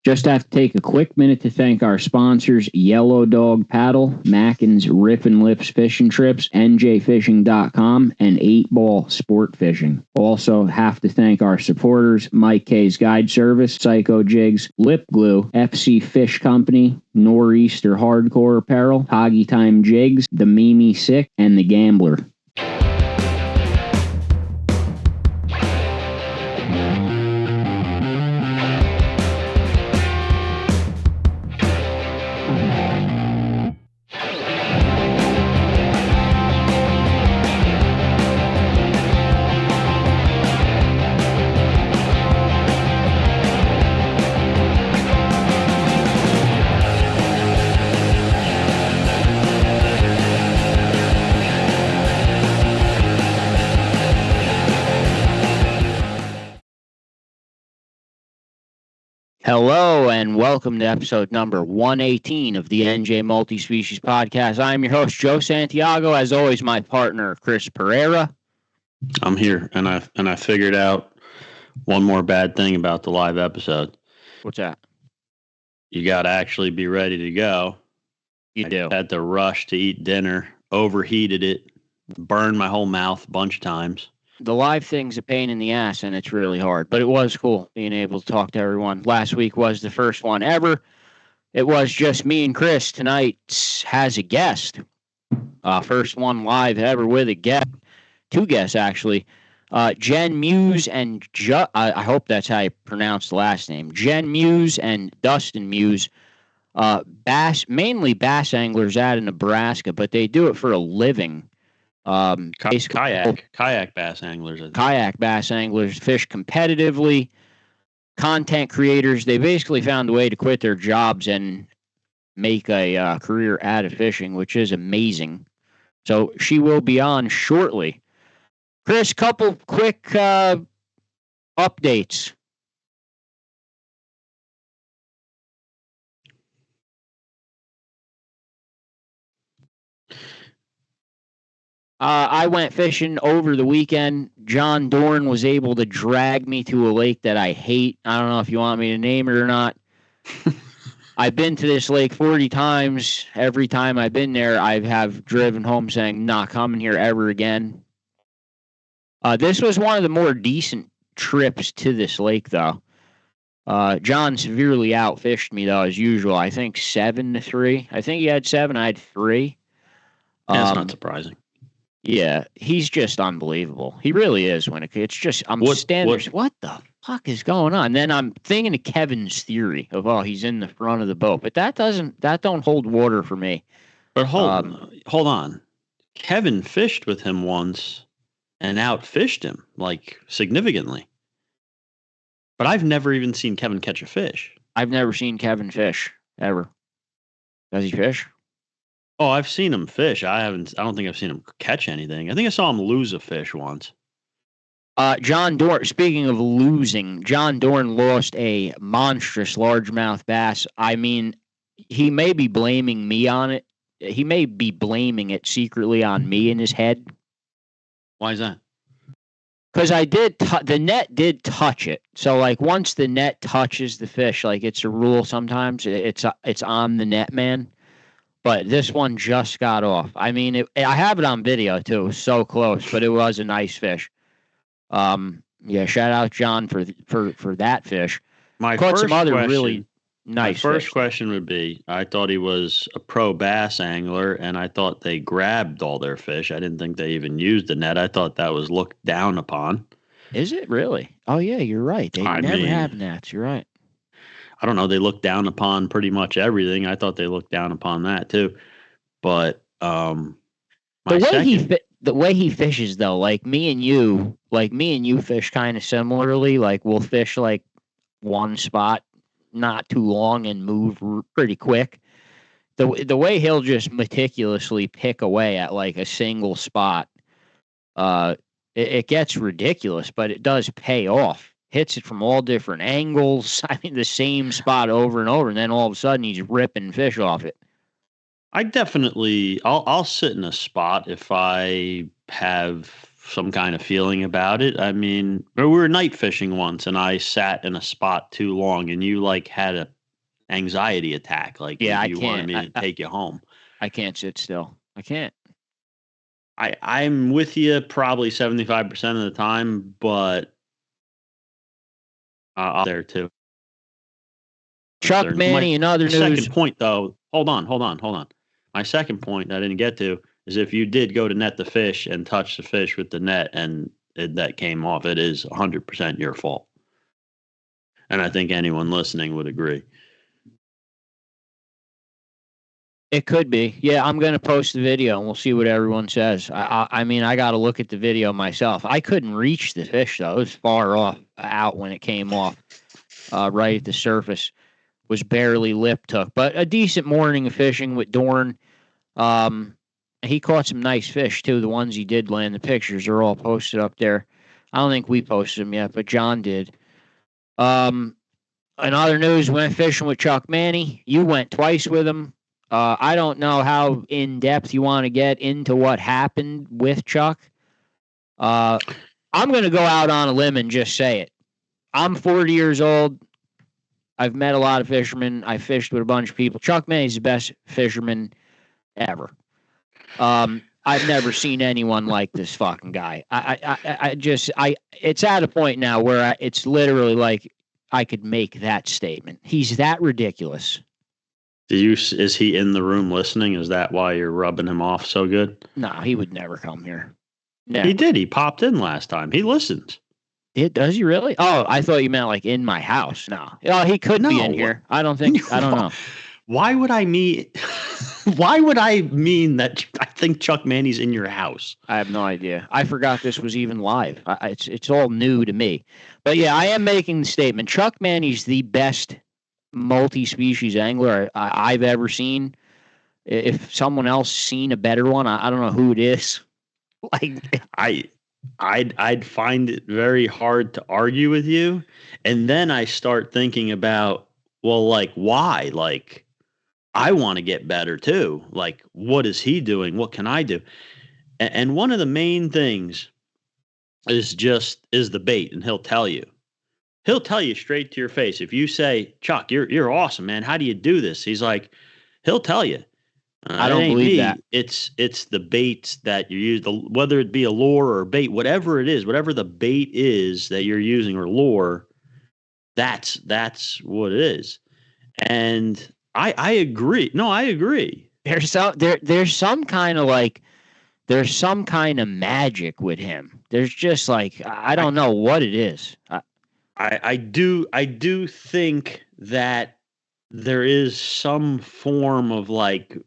Just have to take a quick minute to thank our sponsors, Yellow Dog Paddle, Mackin's Rip and Lips Fishing Trips, NJFishing.com, and 8 Ball Sportfishing. Also have to thank our supporters, Mike K's Guide Service, Psycho Jigs, Lip Glue, FC Fish Company, Nor'easter Hardcore Apparel, Hoggy Time Jigs, The Mimi Sick, and The Gambler. Hello and welcome to episode number 118 of the NJ Multi-Species Podcast. I'm your host, Joe Santiago. As always, my partner, Chris Pereira. I'm here, and I figured out one more bad thing about the live episode. What's that? You got to actually be ready to go. You do. I had to rush to eat dinner, overheated it, burned my whole mouth a bunch of times. The live thing's a pain in the ass, and it's really hard. But it was cool being able to talk to everyone. Last week was the first one ever. It was just me and Chris. Tonight has a guest. First one live ever with a guest. 2 guests, actually. Jen Muse and I hope that's how you pronounce the last name. Jen Muse and Dustin Muse. Mainly bass anglers out of Nebraska, but they do it for a living. Kayak bass anglers. Kayak bass anglers fish competitively. Content creators. They basically found a way to quit their jobs and make a career out of fishing, which is amazing. So she will be on shortly. Chris, couple quick updates. I went fishing over the weekend. John Daut was able to drag me to a lake that I hate. I don't know if you want me to name it or not. I've been to this lake 40 times. Every time I've been there, I have driven home saying, not coming here ever again. This was one of the more decent trips to this lake, though. John severely outfished me, though, as usual. I think 7-3. I think he had 7. I had 3. That's not surprising. Yeah, he's just unbelievable. He really is. It's just what the fuck is going on? Then I'm thinking of Kevin's theory of he's in the front of the boat, but that don't hold water for me. But hold on. Kevin fished with him once and outfished him like significantly. But I've never even seen Kevin catch a fish. I've never seen Kevin fish ever. Does he fish? Oh, I've seen him fish. I don't think I've seen him catch anything. I think I saw him lose a fish once. John Daut, speaking of losing, John Daut lost a monstrous largemouth bass. I mean, he may be blaming me on it. He may be blaming it secretly on me in his head. Why is that? Because the net did touch it. So, like, once the net touches the fish, like, it's a rule sometimes, it's on the net man. But this one just got off. I mean, I have it on video, too. It was so close, but it was a nice fish. Yeah, shout out John for that fish. My Caught first some other question, really nice my first fish. question would be, I thought he was a pro bass angler, and I thought they grabbed all their fish. I didn't think they even used the net. I thought that was looked down upon. Is it really? Oh, yeah, you're right. They never have nets. You're right. I don't know. They look down upon pretty much everything. I thought they looked down upon that too. But the way he fishes, though, like me and you fish kind of similarly. Like, we'll fish like one spot not too long and move pretty quick. The way he'll just meticulously pick away at like a single spot, it gets ridiculous, but it does pay off. Hits it from all different angles. I mean, the same spot over and over, and then all of a sudden he's ripping fish off it. I'll sit in a spot if I have some kind of feeling about it. I mean, we were night fishing once, and I sat in a spot too long, and you like had a anxiety attack. Like, yeah, you wanted me to take you home. I can't sit still. I can't. I'm with you probably 75% of the time, but I'm there too. Chuck Manny and other news. Second point, though. Hold on. My second point I didn't get to is if you did go to net the fish and touch the fish with the net and that came off, it is 100% your fault. And I think anyone listening would agree. It could be. Yeah, I'm going to post the video and we'll see what everyone says. I mean, I got to look at the video myself. I couldn't reach the fish, though. It was far out when it came off, right at the surface. Was barely lip took. But a decent morning of fishing with Dorn. He caught some nice fish, too. The ones he did land, the pictures are all posted up there. I don't think we posted them yet, but John did. In other news, went fishing with Chuck Manny. You went twice with him. I don't know how in-depth you want to get into what happened with Chuck. I'm going to go out on a limb and just say it. I'm 40 years old. I've met a lot of fishermen. I fished with a bunch of people. Chuck Manny's the best fisherman ever. I've never seen anyone like this fucking guy. It's at a point now where it's literally like I could make that statement. He's that ridiculous. Is he in the room listening? Is that why you're rubbing him off so good? No, he would never come here. Never. He did. He popped in last time. He listened. Does he really? Oh, I thought you meant like in my house. No. Oh, he could be in here. I don't think. I don't know. Why would I mean? Why would I mean that? I think Chuck Manny's in your house. I have no idea. I forgot this was even live. It's all new to me. But yeah, I am making the statement. Chuck Manny's the best multi-species angler I've ever seen. If someone else seen a better one, I don't know who it is. Like I'd find it very hard to argue with you. And then I start thinking about, well, like, why? Like, I want to get better too. Like, what is he doing? What can I do? And one of the main things is the bait, and he'll tell you. He'll tell you straight to your face. If you say, Chuck, you're awesome, man. How do you do this? He's like, he'll tell you. I don't believe that. It's the baits that you use, whether it be a lure or bait, whatever it is, whatever the bait is that you're using or lure, that's what it is. And I agree. No, I agree. There's some kind of magic with him. There's just like I don't know what it is. I do think that there is some form of like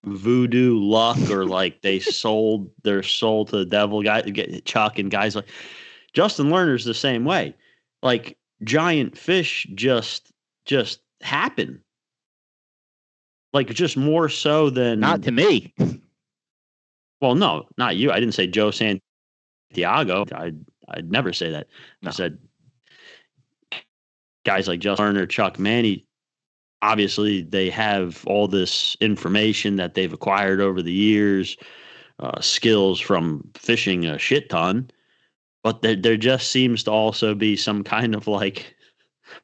voodoo luck, or like they sold their soul to the devil. Chuck and guys like Justin Lerner's the same way. Like giant fish just happen. Like just more so than not to me. Well, no, not you. I didn't say Joe Santiago. I'd never say that. No. I said guys like Justin Lerner, Chuck Manny. Obviously, they have all this information that they've acquired over the years, skills from fishing a shit ton. But there just seems to also be some kind of like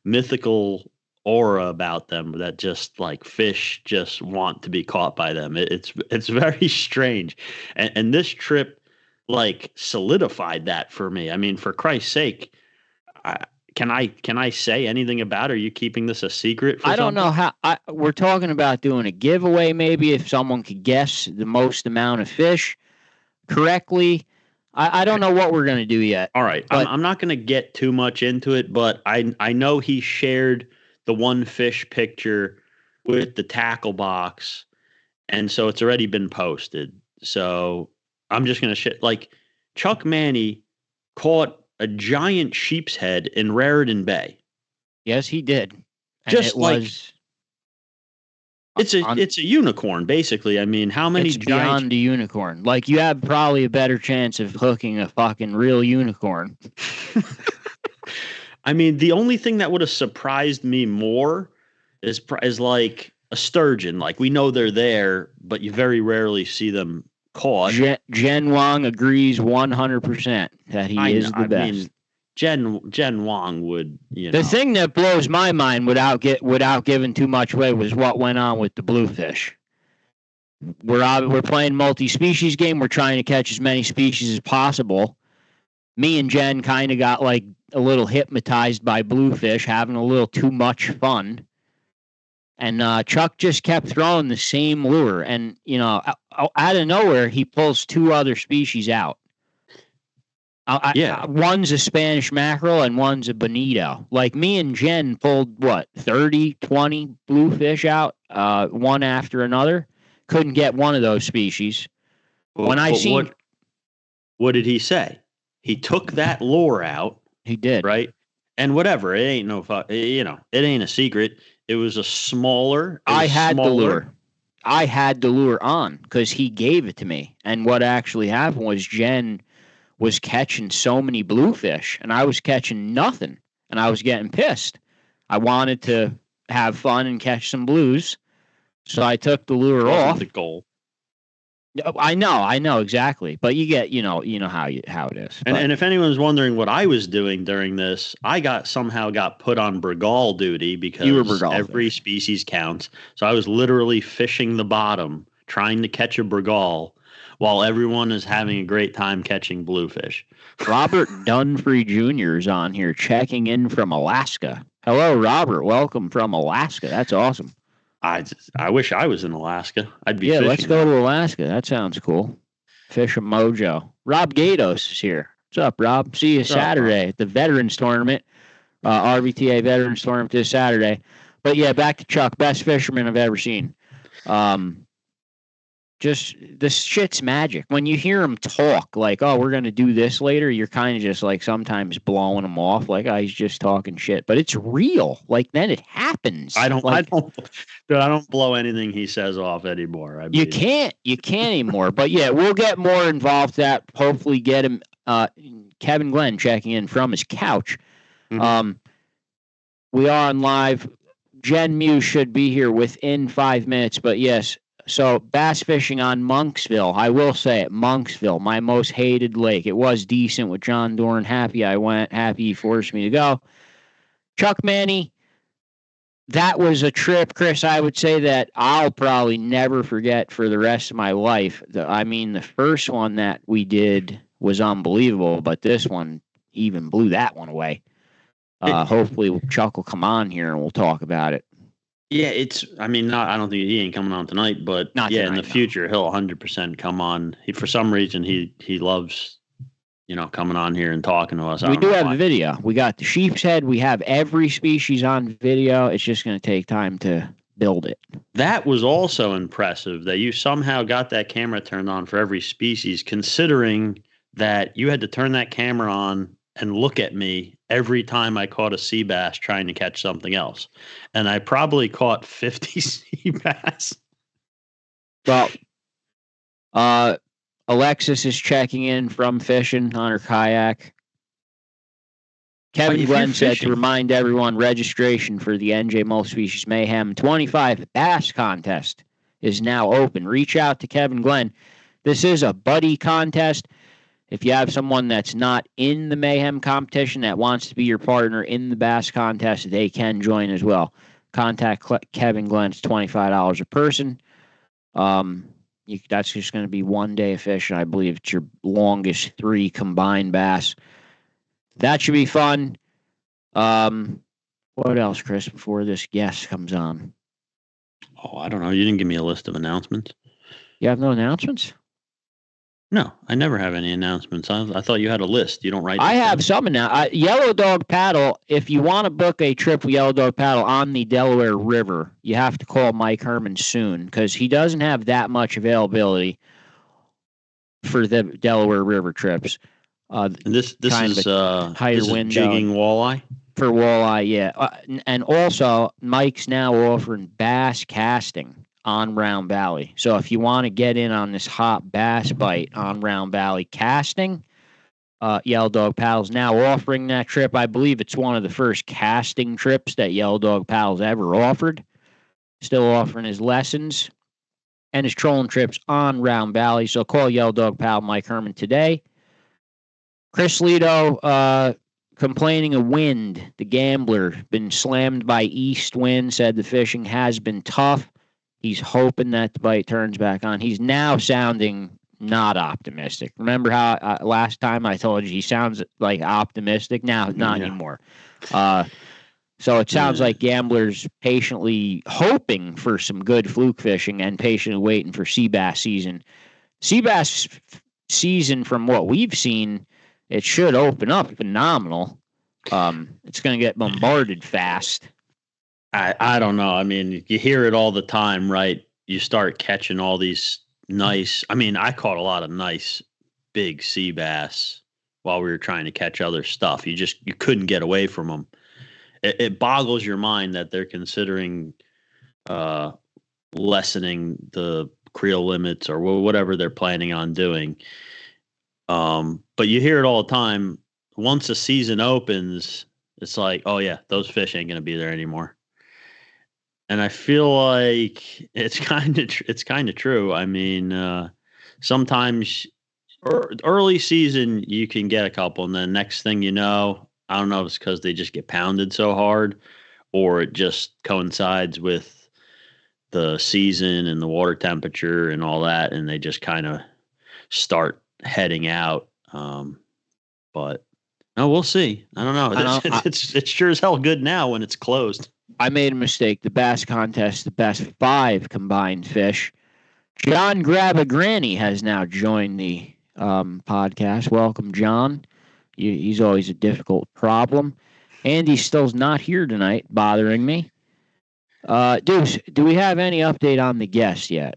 mythical aura about them that just like fish just want to be caught by them. It's very strange. And this trip like solidified that for me. I mean, for Christ's sake, Can I say anything about it? Are you keeping this a secret? I don't know how. We're talking about doing a giveaway, maybe if someone could guess the most amount of fish correctly. I don't know what we're going to do yet. All right. I'm not going to get too much into it, but I know he shared the one fish picture with the tackle box, and so it's already been posted. So I'm just going to like Chuck Manny caught a giant sheepshead in Raritan Bay. Yes, he did. And it's a unicorn, basically. I mean, how many? It's beyond a unicorn. Like you have probably a better chance of hooking a fucking real unicorn. I mean, the only thing that would have surprised me more is like a sturgeon. Like we know they're there, but you very rarely see them caught. Jen Wong agrees 100% that he is the best. Mean, Jen Wong would, The thing that blows my mind without giving too much away was what went on with the Bluefish. We're playing multi-species game. We're trying to catch as many species as possible. Me and Jen kind of got like a little hypnotized by Bluefish, having a little too much fun. And Chuck just kept throwing the same lure. And, out of nowhere, he pulls two other species out. One's a Spanish mackerel and one's a bonito. Like me and Jen pulled, 30, 20 Bluefish out, one after another. Couldn't get one of those species. What did he say? He took that lure out. He did. Right? And whatever. It ain't it ain't a secret. It was a smaller. I had the lure on because he gave it to me. And what actually happened was Jen was catching so many Bluefish and I was catching nothing. And I was getting pissed. I wanted to have fun and catch some blues. So I took the lure off. The goal. I know exactly, but you get, you know how it is. And if anyone's wondering what I was doing during this, I somehow got put on Bregal duty because every species counts. So I was literally fishing the bottom, trying to catch a Bregal, while everyone is having a great time catching Bluefish. Robert Dunfree Jr. is on here checking in from Alaska. Hello, Robert. Welcome from Alaska. That's awesome. I wish I was in Alaska. I'd be fishing. Let's go to Alaska. That sounds cool. Fish a mojo. Rob Gatos is here. What's up, Rob? See you Saturday at the Veterans Tournament. RVTA Veterans Tournament this Saturday. But yeah, back to Chuck. Best fisherman I've ever seen. Just this shit's magic. When you hear him talk, like, "Oh, we're gonna do this later," you're kind of just like sometimes blowing him off, like, "Oh, he's just talking shit." But it's real. Like then it happens. I don't blow anything he says off anymore. You can't anymore. But yeah, we'll get more involved. That hopefully get him. Kevin Glenn checking in from his couch. Mm-hmm. We are on live. Jen Muse should be here within 5 minutes. But yes. So bass fishing on Monksville. I will say it, Monksville, my most hated lake. It was decent with John Dorn. Happy I went. Happy he forced me to go. Chuck Manny, that was a trip, Chris, I would say that I'll probably never forget for the rest of my life. The first one that we did was unbelievable, but this one even blew that one away. Hopefully Chuck will come on here and we'll talk about it. Yeah, I don't think he ain't coming on tonight, but in the future, he'll 100% come on. For some reason, he loves, coming on here and talking to us. We do have the video. We got the Sheepshead. We have every species on video. It's just going to take time to build it. That was also impressive that you somehow got that camera turned on for every species, considering that you had to turn that camera on and look at me every time I caught a sea bass trying to catch something else. And I probably caught 50 sea bass. Well, Alexis is checking in from fishing on her kayak. Kevin Glenn said to remind everyone registration for the NJMSP Mayhem 25 Bass Contest is now open. Reach out to Kevin Glenn. This is a buddy contest. If you have someone that's not in the Mayhem competition that wants to be your partner in the Bass Contest, they can join as well. Contact Kevin Glenn. It's $25 a person. That's just going to be 1 day of fishing. I believe it's your longest 3 combined bass. That should be fun. What else, Chris, before this guest comes on? Oh, I don't know. You didn't give me a list of announcements. You have no announcements? No, I never have any announcements. I thought you had a list. You don't write. I have some now. Yellow Dog Paddle. If you want to book a trip with Yellow Dog Paddle on the Delaware River, you have to call Mike Herman soon because he doesn't have that much availability for the Delaware River trips. This is higher window jigging walleye for walleye, yeah. And also, Mike's now offering bass casting on Round Valley. So if you want to get in on this hot bass bite on Round Valley casting, Yellow Dog Paddle's now offering that trip. I believe it's one of the first casting trips that Yellow Dog Paddle's ever offered. Still offering his lessons. and his trolling trips on Round Valley. So call Yellow Dog pal Mike Herman today. Chris Lito complaining of wind. The gambler been slammed by east wind, said the fishing has been tough. He's hoping that the bite turns back on. He's now sounding not optimistic. Remember how last time I told you he sounds like optimistic? Now, not anymore. So it sounds like gamblers patiently hoping for some good fluke fishing and patiently waiting for sea bass season. Sea bass season, from what we've seen, it should open up phenomenal. It's going to get bombarded fast. I don't know. I mean, you hear it all the time, right? You start catching all these nice. I mean, I caught a lot of nice big sea bass while we were trying to catch other stuff. You couldn't get away from them. It boggles your mind that they're considering lessening the creel limits or whatever they're planning on doing. But you hear it all the time. Once the season opens, it's like, oh yeah, those fish ain't going to be there anymore. And I feel like it's kind of true. I mean, sometimes early season you can get a couple, and then next thing you know, I don't know if it's because they just get pounded so hard, or it just coincides with the season and the water temperature and all that, and they just kind of start heading out. But no, we'll see. I don't know. It's sure as hell good now when it's closed. I made a mistake. The bass contest, the best 5 combined fish. John Grabagranny has now joined the podcast. Welcome, John. He's always a difficult problem. Andy still's not here tonight, bothering me. Deuce, do we have any update on the guest yet?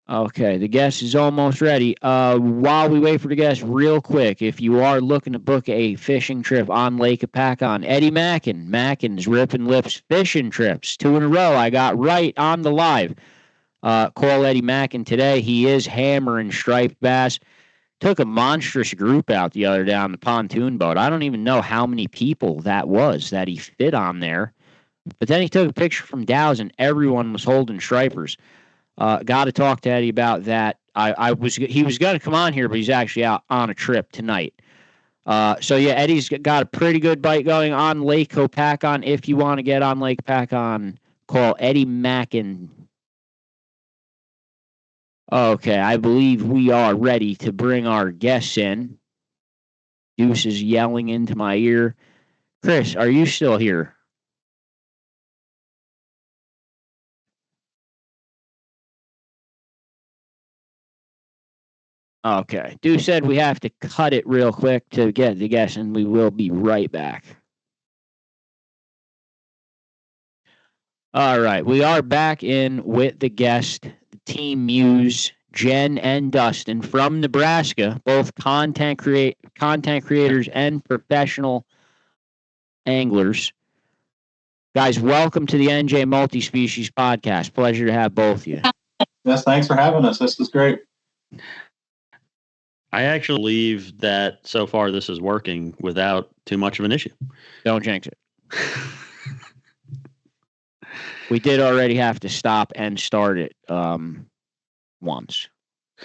Okay, the guest is almost ready. While we wait for the guest, real quick, if you are looking to book a fishing trip on Lake Hopatcong, Eddie Mackin. Mackin's Rippin' Lips fishing trips. 2 in a row. I got right on the live. Call Eddie Mackin today. He is hammering striped bass. Took a monstrous group out the other day on the pontoon boat. I don't even know how many people that was that he fit on there. But then he took a picture from Dow's and everyone was holding stripers. Got to talk to Eddie about that. He was going to come on here, but he's actually out on a trip tonight. So yeah, Eddie's got a pretty good bite going on Lake Hopatcong. If you want to get on Lake Hopatcong, call Eddie Mackin. Okay, I believe we are ready to bring our guests in. Deuce is yelling into my ear. Chris, are you still here? Okay. Deuce said we have to cut it real quick to get the guests, and we will be right back. All right. We are back in with the guest, Team Muse, Jen and Dustin from Nebraska, both content creators and professional anglers. Guys, welcome to the NJ Multi-Species Podcast. Pleasure to have both of you. Yes, thanks for having us. This is great. I actually believe that so far this is working without too much of an issue. Don't jinx it. We did already have to stop and start it once,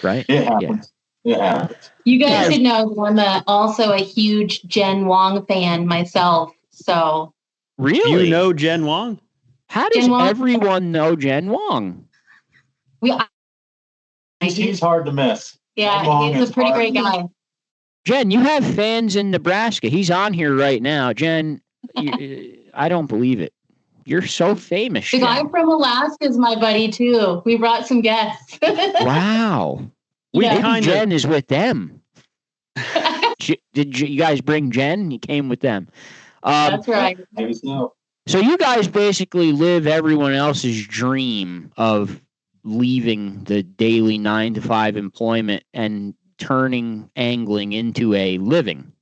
right? It happens. Yeah. It happens. You guys should know I'm also a huge Jen Wong fan myself. So really, you know Jen Wong? How does everyone know Jen Wong? He's hard to miss. Yeah, he's a pretty great guy. Jen, you have fans in Nebraska. He's on here right now. Jen, I don't believe it. You're so famous. The guy from Alaska is my buddy too. We brought some guests. Wow. Jen is with them. Did you guys bring Jen? He came with them. That's right. Maybe so. So you guys basically live everyone else's dream of leaving the daily 9-to-5 employment and turning angling into a living,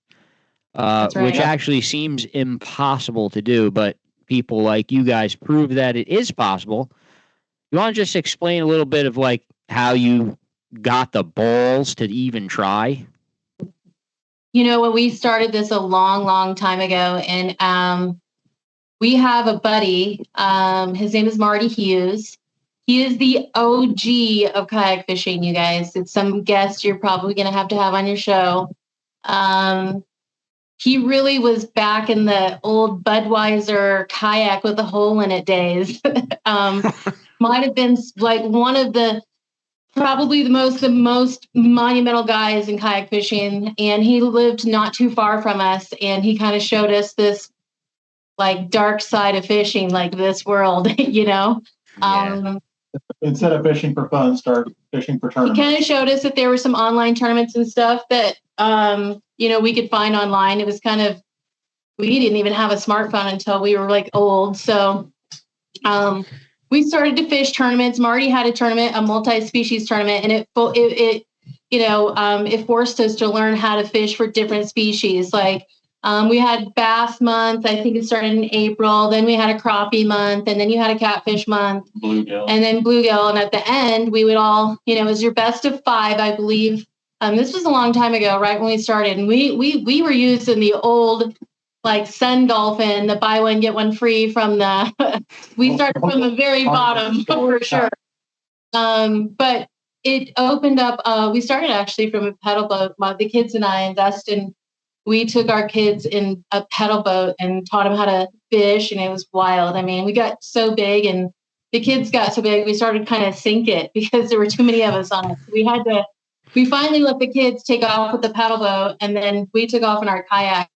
which actually seems impossible to do, but people like you guys prove that it is possible. You want to just explain a little bit of like how you got the balls to even try? You know, when we started this a long, long time ago, and we have a buddy. His name is Marty Hughes. He is the OG of kayak fishing, you guys. It's some guest you're probably going to have on your show. He really was back in the old Budweiser kayak with a hole in it days. Might have been like one of probably the most monumental guys in kayak fishing. And he lived not too far from us. And he kind of showed us this like dark side of fishing, like this world, you know? Yeah. Instead of fishing for fun, start fishing for tournaments. He kind of showed us that there were some online tournaments and stuff that, we could find online. It was kind of, we didn't even have a smartphone until we were like old. So we started to fish tournaments. Marty had a tournament, a multi-species tournament, and it forced us to learn how to fish for different species. Like we had bass month. I think it started in April. Then we had a crappie month, and then you had a catfish month, bluegill, and then bluegill. And at the end, we would all, it was your best of 5, I believe. This was a long time ago, right when we started, and we were using the old like sun dolphin, the buy one get one free from the. We started from the very bottom for sure. But it opened up. We started actually from a pedal boat. The kids and I and Dustin. We took our kids in a pedal boat and taught them how to fish, and it was wild. I mean, we got so big, and the kids got so big, we started kind of sink it because there were too many of us on it. We finally let the kids take off with the paddle boat, and then we took off in our kayak.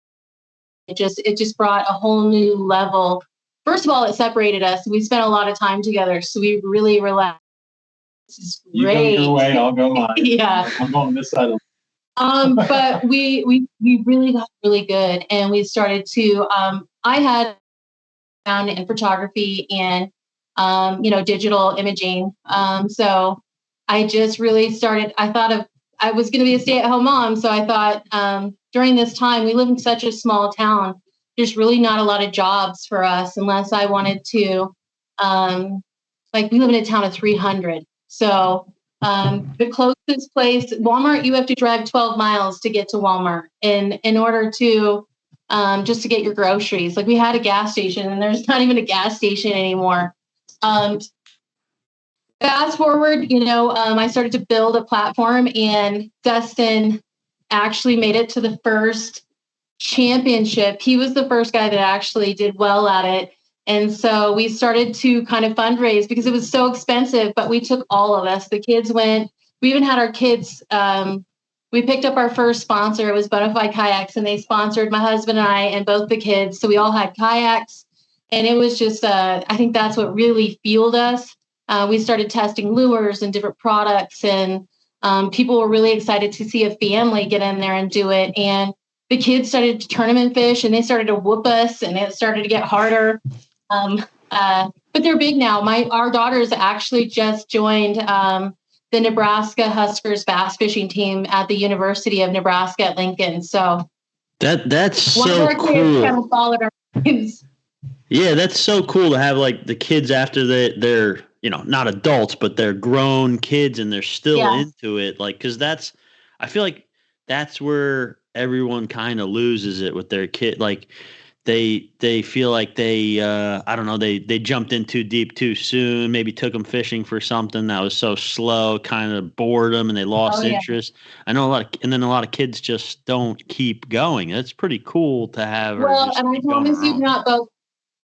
It just brought a whole new level. First of all, it separated us. We spent a lot of time together, so we really relaxed. This is great. You go your way, I'll go mine. Yeah, I'm going this side of. But we really got really good, and we started to. I had found in photography and digital imaging. So I just really started. I was going to be a stay-at-home mom, so I thought during this time we live in such a small town. There's really not a lot of jobs for us unless I wanted to. We live in a town of 300, so. The closest place, Walmart, you have to drive 12 miles to get to Walmart in order to just to get your groceries. Like we had a gas station, and there's not even a gas station anymore. Fast forward, I started to build a platform, and Dustin actually made it to the first championship. He was the first guy that actually did well at it. And so we started to kind of fundraise because it was so expensive, but we took all of us. The kids went, we even had our kids, we picked up our first sponsor. It was Bonafide Kayaks, and they sponsored my husband and I and both the kids. So we all had kayaks, and it was just, I think that's what really fueled us. We started testing lures and different products, and people were really excited to see a family get in there and do it. And the kids started to tournament fish, and they started to whoop us, and it started to get harder. But they're big now. Our daughters actually just joined the Nebraska Huskers bass fishing team at the University of Nebraska at Lincoln. So that's so cool. Kind of followed our kids. Yeah, that's so cool to have like the kids after they're not adults, but they're grown kids and they're still into it. Like, because I feel like that's where everyone kind of loses it with their kid. Like they feel like they jumped in too deep too soon, maybe took them fishing for something that was so slow, kind of bored them, and they lost interest. I know a lot of kids just don't keep going. That's pretty cool to have. Well, and I promise you, not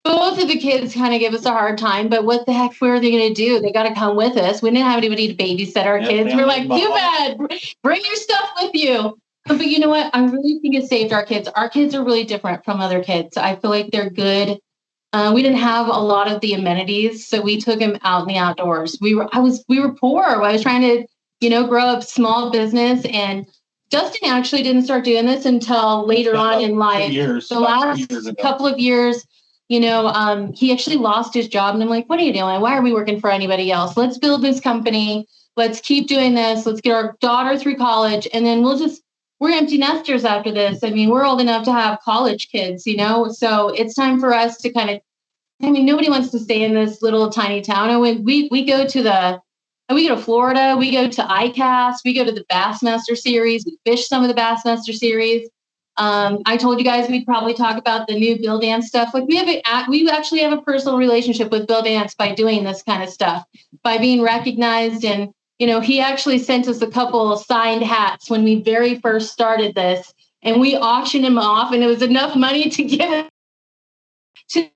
both of the kids kind of give us a hard time, but what the heck were they going to do? They got to come with us. We didn't have anybody to babysit our kids. We're like, too bad. Bring your stuff with you. But you know what? I really think it saved our kids. Our kids are really different from other kids. I feel like they're good. We didn't have a lot of the amenities, so we took them out in the outdoors. We were poor. I was trying to, grow up small business, and Dustin actually didn't start doing this until later on in life. The last couple of years, he actually lost his job, and I'm like, what are you doing? Why are we working for anybody else? Let's build this company. Let's keep doing this. Let's get our daughter through college, and then we're empty nesters after this. I mean, we're old enough to have college kids, so it's time for us to nobody wants to stay in this little tiny town. And we go to Florida, we go to ICAST, we go to the Bassmaster Series, we fish some of the Bassmaster Series. I told you guys we'd probably talk about the new Bill Dance stuff. Like we actually have a personal relationship with Bill Dance by doing this kind of stuff, by being recognized. And, he actually sent us a couple of signed hats when we very first started this, and we auctioned him off, and it was enough money to give it to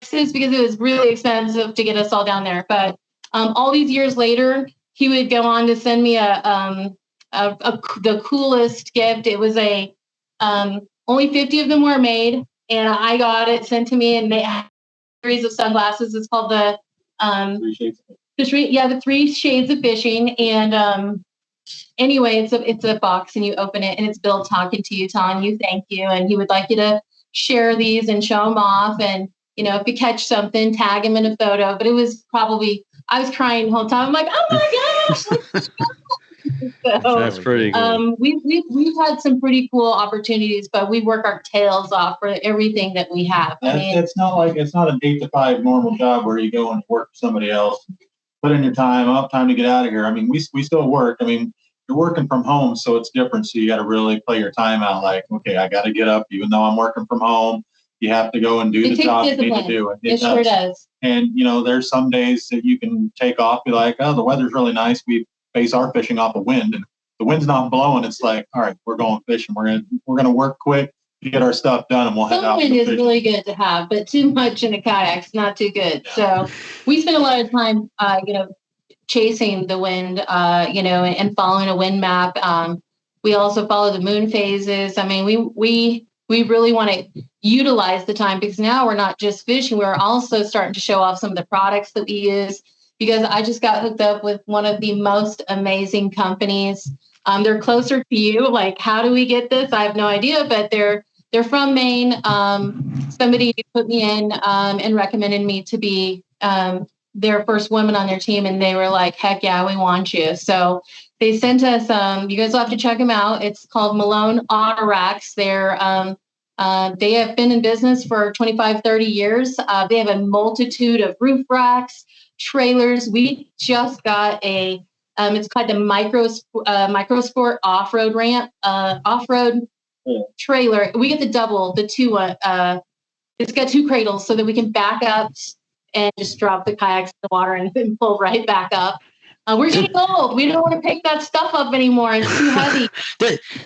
because it was really expensive to get us all down there. But all these years later, he would go on to send me the coolest gift. It was only 50 of them were made, and I got it sent to me, and they had a series of sunglasses. It's called the the 3 Shades of Fishing. And anyway, it's a box, and you open it, and it's Bill talking to you, telling you thank you, and he would like you to share these and show them off. And if you catch something, tag him in a photo. But it was probably, I was crying the whole time. I'm like, oh my gosh. So, that's pretty cool. We've had some pretty cool opportunities, but we work our tails off for everything that we have. It's not an 8 to 5 normal job where you go and work for somebody else, put in your time to get out of here. We still work. You're working from home, so it's different. So you got to really play your time out. Like, okay, I got to get up, even though I'm working from home. You have to go and do the job you need to do. It sure does. And there's some days that you can take off, be like, oh, the weather's really nice. We base our fishing off of wind, and the wind's not blowing. It's like, all right, we're going fishing. We're gonna work quick to get our stuff done, and we'll head out. Wind is really good to have, but too much in a kayak's not too good. Yeah. So we spend a lot of time, chasing the wind, and following a wind map. We also follow the moon phases. We really want to utilize the time, because now we're not just fishing. We're also starting to show off some of the products that we use, because I just got hooked up with one of the most amazing companies. They're closer to you. Like, how do we get this? I have no idea, but they're from Maine. Somebody put me in and recommended me to be their first woman on their team. And they were like, heck yeah, we want you. So they sent us, you guys will have to check them out. It's called Malone Auto Racks. They have been in business for 25, 30 years. They have a multitude of roof racks, trailers. We just got it's called the Microsport off-road ramp, off-road trailer. We get the two, it's got 2 cradles so that we can back up and just drop the kayaks in the water and then pull right back up. We're getting old. We don't want to pick that stuff up anymore. It's too heavy.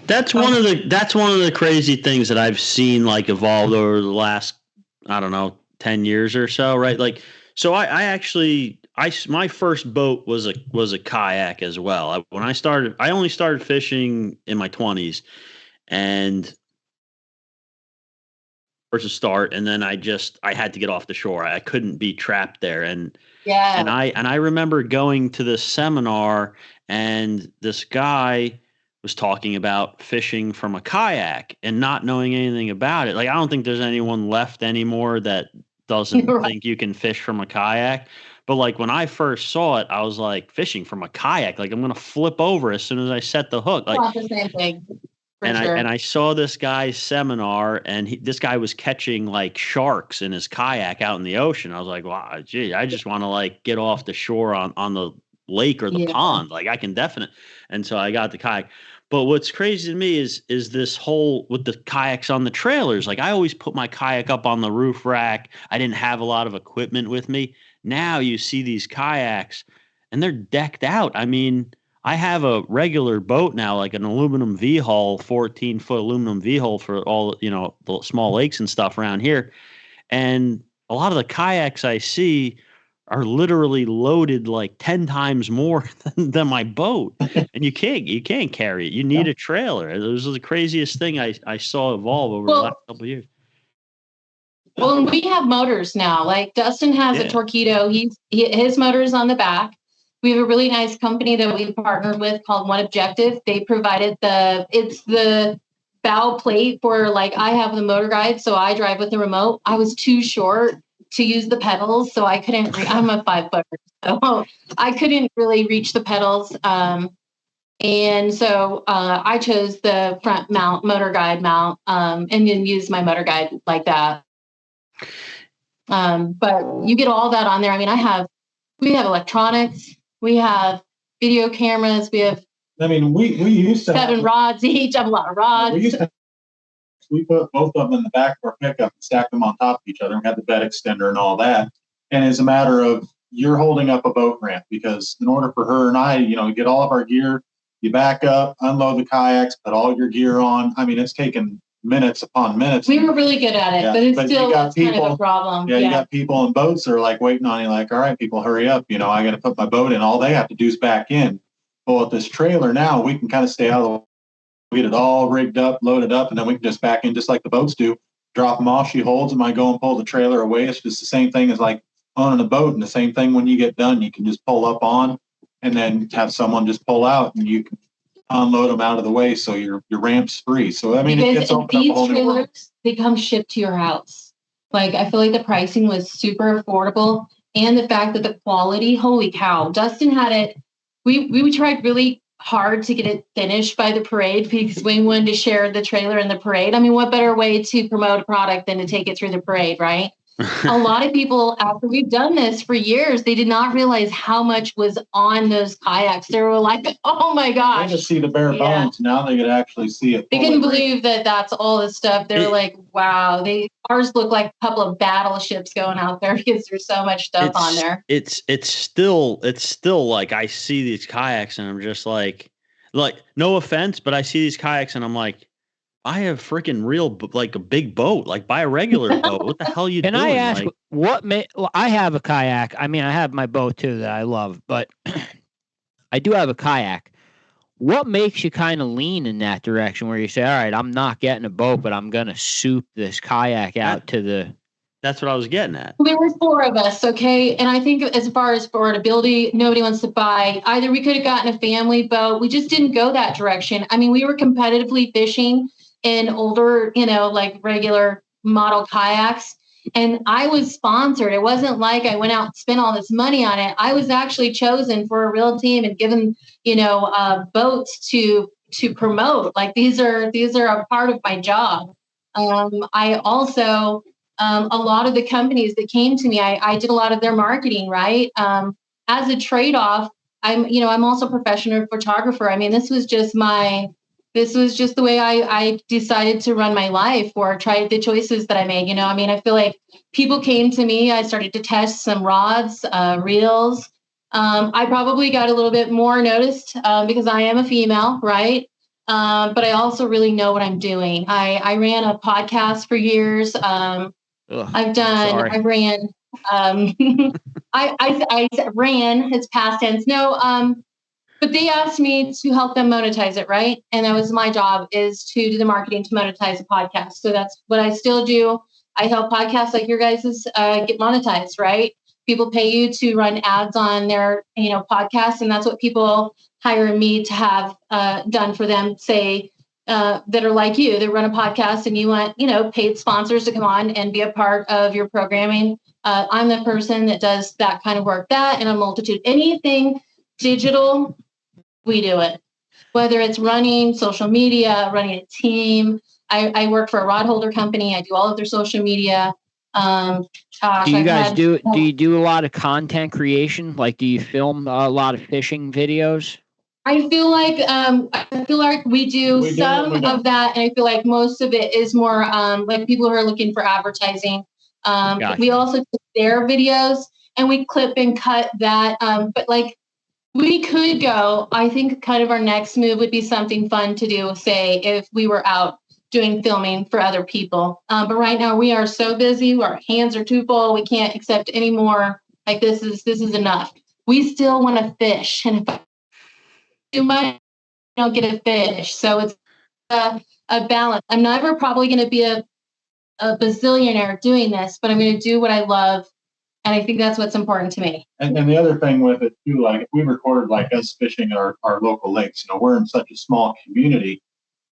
That's one of the crazy things that I've seen evolved over the last, 10 years or so, right? So my first boat was a kayak as well. I only started fishing in my 20s, and first to start, and then I had to get off the shore. I couldn't be trapped there, and I remember going to this seminar, and this guy was talking about fishing from a kayak and not knowing anything about it. I don't think there's anyone left anymore that doesn't think you can fish from a kayak. But when I first saw it, I was like, fishing from a kayak, I'm going to flip over as soon as I set the hook. The same thing. I saw this guy's seminar, and this guy was catching sharks in his kayak out in the ocean. I was like, wow, gee, I just want to get off the shore on the lake or the pond. I can definitely. And so I got the kayak. But what's crazy to me is this whole with the kayaks on the trailers. I always put my kayak up on the roof rack. I didn't have a lot of equipment with me. Now you see these kayaks, and they're decked out. I have a regular boat now, an aluminum V-hull, 14-foot aluminum V-hull for all, the small lakes and stuff around here. And a lot of the kayaks I see are literally loaded 10 times more than my boat. And you can't carry it. You need a trailer. It was the craziest thing I saw evolve over the last couple of years. Well, we have motors now. Dustin has a Torpedo. His motor is on the back. We have a really nice company that we partnered with called One Objective. They provided the bow plate for I have the motor guide, so I drive with the remote. I was too short to use the pedals, so I couldn't. I'm a 5-footer, so I couldn't really reach the pedals. And so I chose the front mount, motor guide mount, and then use my motor guide like that. But you get all that on there. We have electronics. We have video cameras. We have. We used to 7 rods each. I have a lot of rods. we put both of them in the back of our pickup and stacked them on top of each other. We had the bed extender and all that. And it's a matter of you're holding up a boat ramp, because in order for her and I, get all of our gear, you back up, unload the kayaks, put all your gear on. I mean, it's taken minutes upon minutes. We were really good at it, but it's still kind of a problem. Yeah, you got people in boats that are like waiting on you, like, all right, people, hurry up. I got to put my boat in. All they have to do is back in. Well, with this trailer now, we can kind of stay out of the way. We get it all rigged up, loaded up, and then we can just back in just like the boats do. Drop them off. She holds them. I go and pull the trailer away. It's just the same thing as like owning a boat, and the same thing when you get done. You can just pull up on and then have someone just pull out, and you can unload them out of the way, so your ramp's free. So I mean, because it gets opened up a whole new world. They come shipped to your house. Like, I feel like the pricing was super affordable, and the fact that the quality, holy cow. Dustin had it. We tried really hard to get it finished by the parade, because we wanted to share the trailer in the parade. I mean, what better way to promote a product than to take it through the parade, right? A lot of people, after we've done this for years, they did not realize how much was on those kayaks. They were like, oh my gosh. They could see the bare bones. Now they could actually see it. They couldn't believe that that's all the stuff. They're like, wow. Ours look like a couple of battleships going out there, because there's so much stuff on there. It's still like, I see these kayaks and I'm just like, no offense, but I see these kayaks and I'm like, I have freaking real, like a big boat, like buy a regular boat. What the hell are you doing? Can I ask I have a kayak. I mean, I have my boat too that I love, but I do have a kayak. What makes you kind of lean in that direction where you say, all right, I'm not getting a boat, but I'm going to soup this kayak out to the... That's what I was getting at. There were 4 of us, okay? And I think as far as affordability, nobody wants to buy. Either we could have gotten a family boat. We just didn't go that direction. I mean, we were competitively fishing in older, like regular model kayaks. And I was sponsored. It wasn't like I went out and spent all this money on it. I was actually chosen for a real team and given, boats to promote. Like, these are a part of my job. I also, a lot of the companies that came to me, I did a lot of their marketing, right? As a trade-off, I'm also a professional photographer. I mean, this was just the way I decided to run my life, or try the choices that I made. I mean, I feel like people came to me. I started to test some rods, reels. I probably got a little bit more noticed because I am a female, right? But I also really know what I'm doing. I ran a podcast for years. I ran, I ran, it's past tense. No, but they asked me to help them monetize it, right? And that was my job, is to do the marketing to monetize a podcast. So that's what I still do. I help podcasts like your guys's get monetized, right? People pay you to run ads on their, podcasts, and that's what people hire me to have done for them. Say that are like you, that run a podcast, and you want, paid sponsors to come on and be a part of your programming. I'm the person that does that kind of work. That and a multitude, anything digital. We do it, whether it's running social media, running a team. I work for a rod holder company. I do all of their social media. Do you do a lot of content creation? Like, do you film a lot of fishing videos? I feel like we do some of that, and I feel like most of it is more like people who are looking for advertising. Gotcha. We also take their videos and we clip and cut that. But like, we could go, I think kind of our next move would be something fun to do, say, if we were out doing filming for other people. But right now we are so busy. Our hands are too full. We can't accept any more. Like, this is enough. We still want to fish. And if I do much, I don't get a fish. So it's a balance. I'm never probably going to be a bazillionaire doing this, but I'm going to do what I love. And I think that's what's important to me. And the other thing with it too, like if we recorded like us fishing our local lakes, we're in such a small community,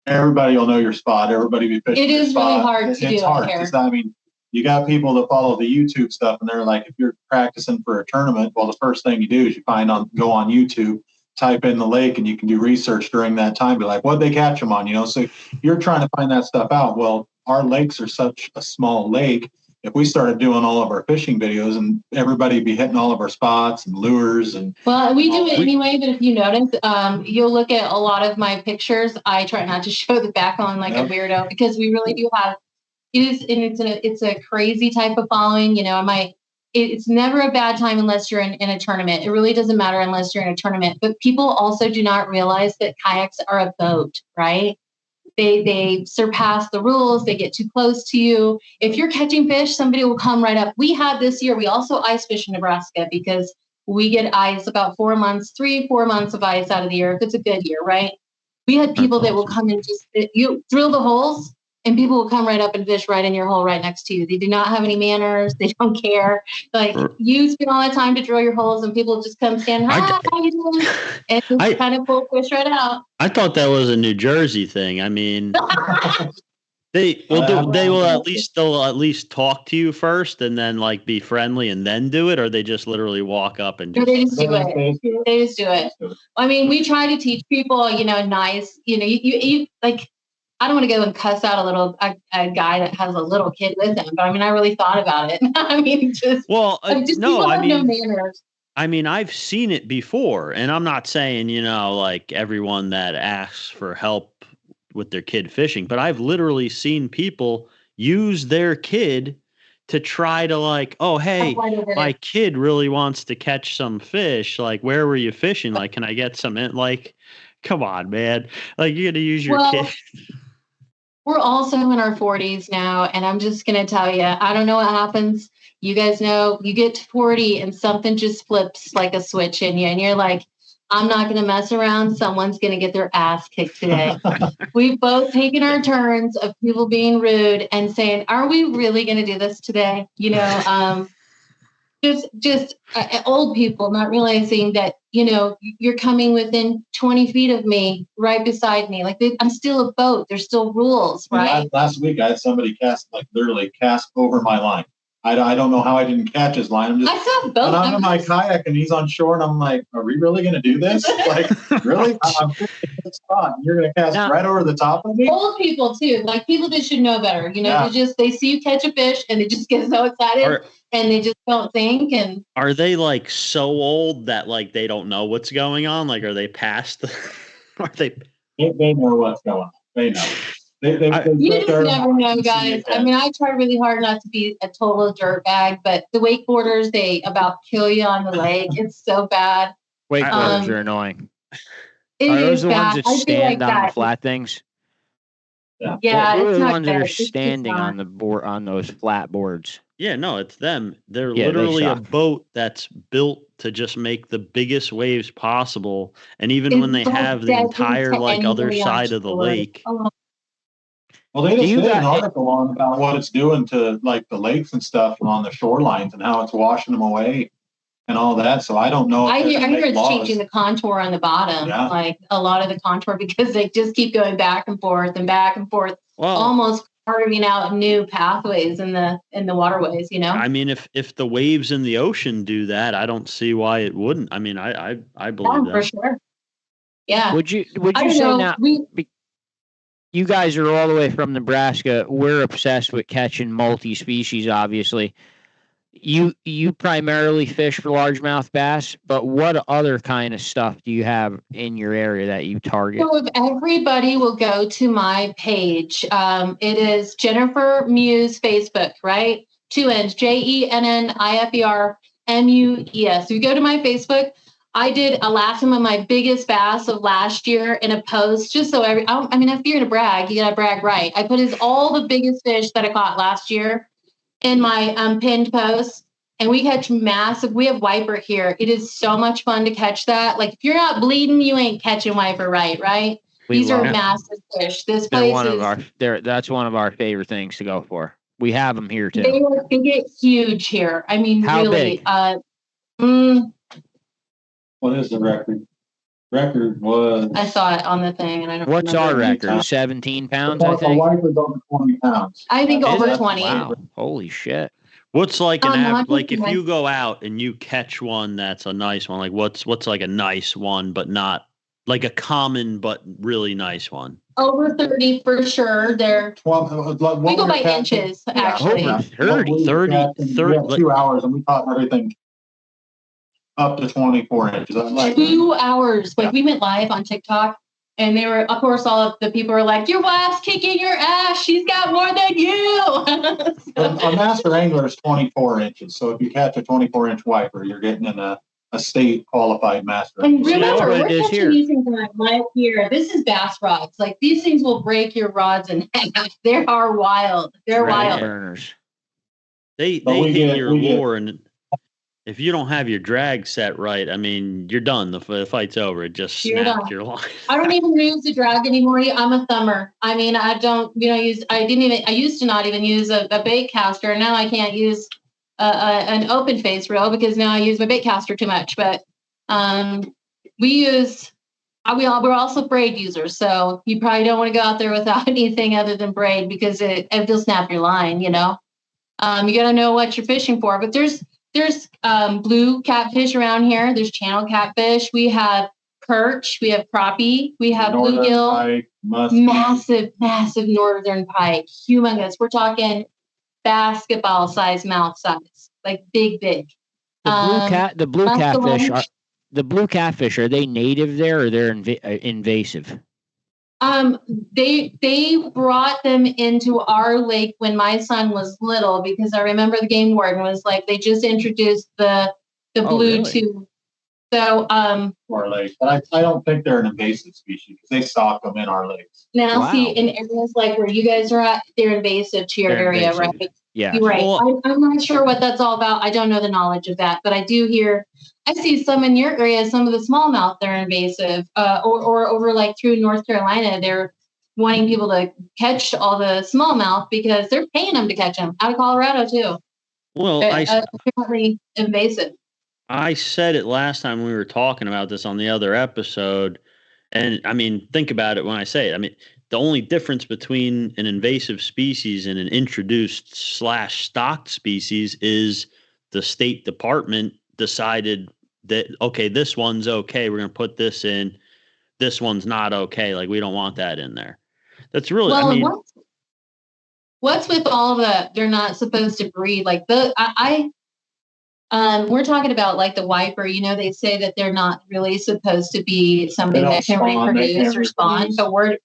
everybody will know your spot. Everybody be fishing. It is really hard to do. It's hard. I mean, you got people that follow the YouTube stuff, and they're like, if you're practicing for a tournament, well, the first thing you do is go on YouTube, type in the lake, and you can do research during that time. Be like, what'd they catch them on? So you're trying to find that stuff out. Well, our lakes are such a small lake. if we started doing all of our fishing videos and everybody be hitting all of our spots and lures and. Well, we do it anyway, but if you notice, you'll look at a lot of my pictures. I try not to show the back on like a weirdo because we really do have it's a crazy type of following. It's never a bad time unless you're in a tournament. It really doesn't matter unless you're in a tournament. But people also do not realize that kayaks are a boat, right? They surpass the rules. They get too close to you. If you're catching fish, somebody will come right up. We had this year. We also ice fish in Nebraska because we get ice about 4 months, 3-4 months of ice out of the year if it's a good year, right? We had people that will come and just you drill the holes. And people will come right up and fish right in your hole right next to you. They do not have any manners. They don't care. Like you spend all the time to drill your holes and people just come stand, hi, how you doing? And just kind of pull fish right out. I thought that was a New Jersey thing. I mean, they'll at least talk to you first and then like be friendly and then do it, or they just literally walk up and just, they just do it. I mean, we try to teach people, nice, you like, I don't want to go and cuss out a guy that has a little kid with him, but I mean, I really thought about it. I mean, no manners. I mean, I've seen it before, and I'm not saying, like everyone that asks for help with their kid fishing, but I've literally seen people use their kid to try to like, oh, hey, my kid really wants to catch some fish. Like, where were you fishing? Like, can I get some in? Like, come on, man. Like, you're going to use your kid. We're also in our 40s now, and I'm just going to tell you, I don't know what happens. You guys know you get to 40 and something just flips like a switch in you, and you're like, I'm not going to mess around. Someone's going to get their ass kicked today. We've both taken our turns of people being rude and saying, are we really going to do this today? Just old people not realizing that, you're coming within 20 feet of me, right beside me. Like I'm still a boat. There's still rules, right? Last week I had somebody literally cast over my line. I don't know how I didn't catch his line. I saw both. And I'm in my kayak and he's on shore and I'm like, are we really going to do this? Like, really? I'm in the spot. You're going to cast right over the top of me? Old people too. Like people that should know better. They see you catch a fish and they just get so excited and they just don't think. And are they like so old that like they don't know what's going on? Like, are they past are they? They know what's going on. They know. You just never know, guys. I mean, I try really hard not to be a total dirtbag, but the wakeboarders, they about kill you on the lake. It's so bad. Wakeboarders are annoying. Are those the ones that stand on the flat things? Yeah, they're the ones that are standing on the board on those flat boards. Yeah, no, it's them. They're literally a boat that's built to just make the biggest waves possible. And even when they have the entire like other side of the lake. Well, they just did an article on about what it's doing to like the lakes and stuff on the shorelines and how it's washing them away and all that. So I don't know. I hear it's changing the contour on the bottom, like a lot of the contour, because they just keep going back and forth, almost carving out new pathways in the waterways. I mean, if the waves in the ocean do that, I don't see why it wouldn't. I mean, I believe that for sure. Yeah. Would you say now? You guys are all the way from Nebraska. We're obsessed with catching multi-species, obviously. You primarily fish for largemouth bass, but what other kind of stuff do you have in your area that you target? So if everybody will go to my page, it is Jennifer Muse Facebook, right? 2 N's, JENNIFER MUES. So you go to my Facebook. I did a last one of my biggest bass of last year in a post, just so if you're going to brag, you got to brag right. I put all the biggest fish that I caught last year in my pinned post, and we catch massive. We have wiper here. It is so much fun to catch that. Like if you're not bleeding, you ain't catching wiper right? These are massive fish. This place that's one of our favorite things to go for. We have them here too. They get huge here. I mean, how really. Big? What is the record? Record was. I saw it on the thing, and I don't. What's our record? 17 pounds, I think. The wife was over 20 pounds. I think over 20. Wow! Holy shit! What's like like if you go out and you catch one that's a nice one, like what's like a nice one, but not Like a common but really nice one. Over 30 for sure. They're we go by inches, actually. Over 30. 30 like, 2 hours, and we caught everything up to 24 inches. Like, 2 hours. Like we went live on TikTok, and they were, of course, all of the people were like, "Your wife's kicking your ass. She's got more than you." A master angler is 24 inches. So if you catch a 24-inch wiper, you're getting in a state qualified master. And remember, we're catching these things right here. This is bass rods. Like these things will break your rods in half. They are wild. They're wild. Burners. They hit your lure, and if you don't have your drag set right, I mean, you're done. The fight's over. It just snapped your line. I don't even use the drag anymore. I'm a thumber. I mean, I don't, use. I used to not even use a bait caster, and now I can't use an open face reel because now I use my bait caster too much. But we're also braid users, so you probably don't want to go out there without anything other than braid because it'll snap your line. You got to know what you're fishing for. But there's blue catfish around here. There's channel catfish. We have perch. We have crappie. We have bluegill. Massive northern pike. Humongous. We're talking basketball size, mouth size, like big. The blue catfish. Are they native there, or they're invasive? They brought them into our lake when my son was little, because I remember the game warden was like, they just introduced the blue really? to. So our lake, but I don't think they're an invasive species because they stock them in our lakes. Now, see, in areas like where you guys are at, they're invasive to your area, invasive. Right? Yeah, you're right. Well, I'm not sure what that's all about. I don't know the knowledge of that, but I do hear. I see some in your area. Some of the smallmouth they're invasive, or over like through North Carolina, they're wanting people to catch all the smallmouth because they're paying them to catch them. Out of Colorado too. Well, apparently invasive. I said it last time we were talking about this on the other episode, and I mean, think about it when I say it. I mean, the only difference between an invasive species and an introduced / stocked species is the State Department decided that, okay, this one's okay, we're going to put this in. This one's not okay. Like, we don't want that in there. That's really, well, I mean, what's with all the, they're not supposed to breed. Like we're talking about like the wiper, they say that they're not really supposed to be something that can reproduce or spawn, but we're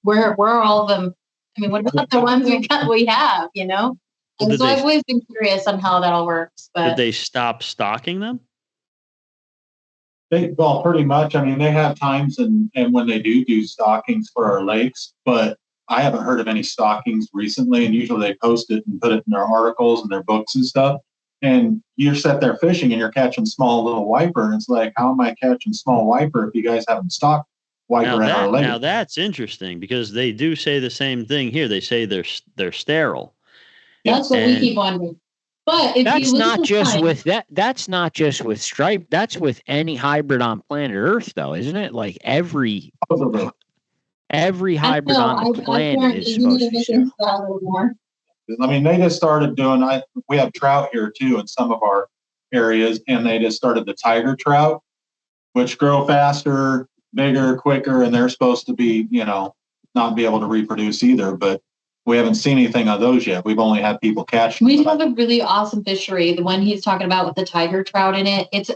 all of them. I mean, what about the ones we have, And so I've always been curious on how that all works. But did they stop stocking them? Well, pretty much. I mean, they have times and when they do stockings for our lakes, but I haven't heard of any stockings recently. And usually they post it and put it in their articles and their books and stuff. And you're set there fishing and you're catching small little wiper. And it's like, how am I catching small wiper if you guys haven't stocked wiper in our lake? Now that's interesting because they do say the same thing here. They say they're sterile. That's what we keep wondering. But if that's not just with that. That's not just with stripe. That's with any hybrid on planet Earth, though, isn't it? Like every hybrid on the planet is supposed to be sterile. I mean, they just started doing. We have trout here too in some of our areas, and they just started the tiger trout, which grow faster, bigger, quicker, and they're supposed to be, not be able to reproduce either. But we haven't seen anything of those yet. We've only had people catch them. We have a really awesome fishery, the one he's talking about with the tiger trout in it. It's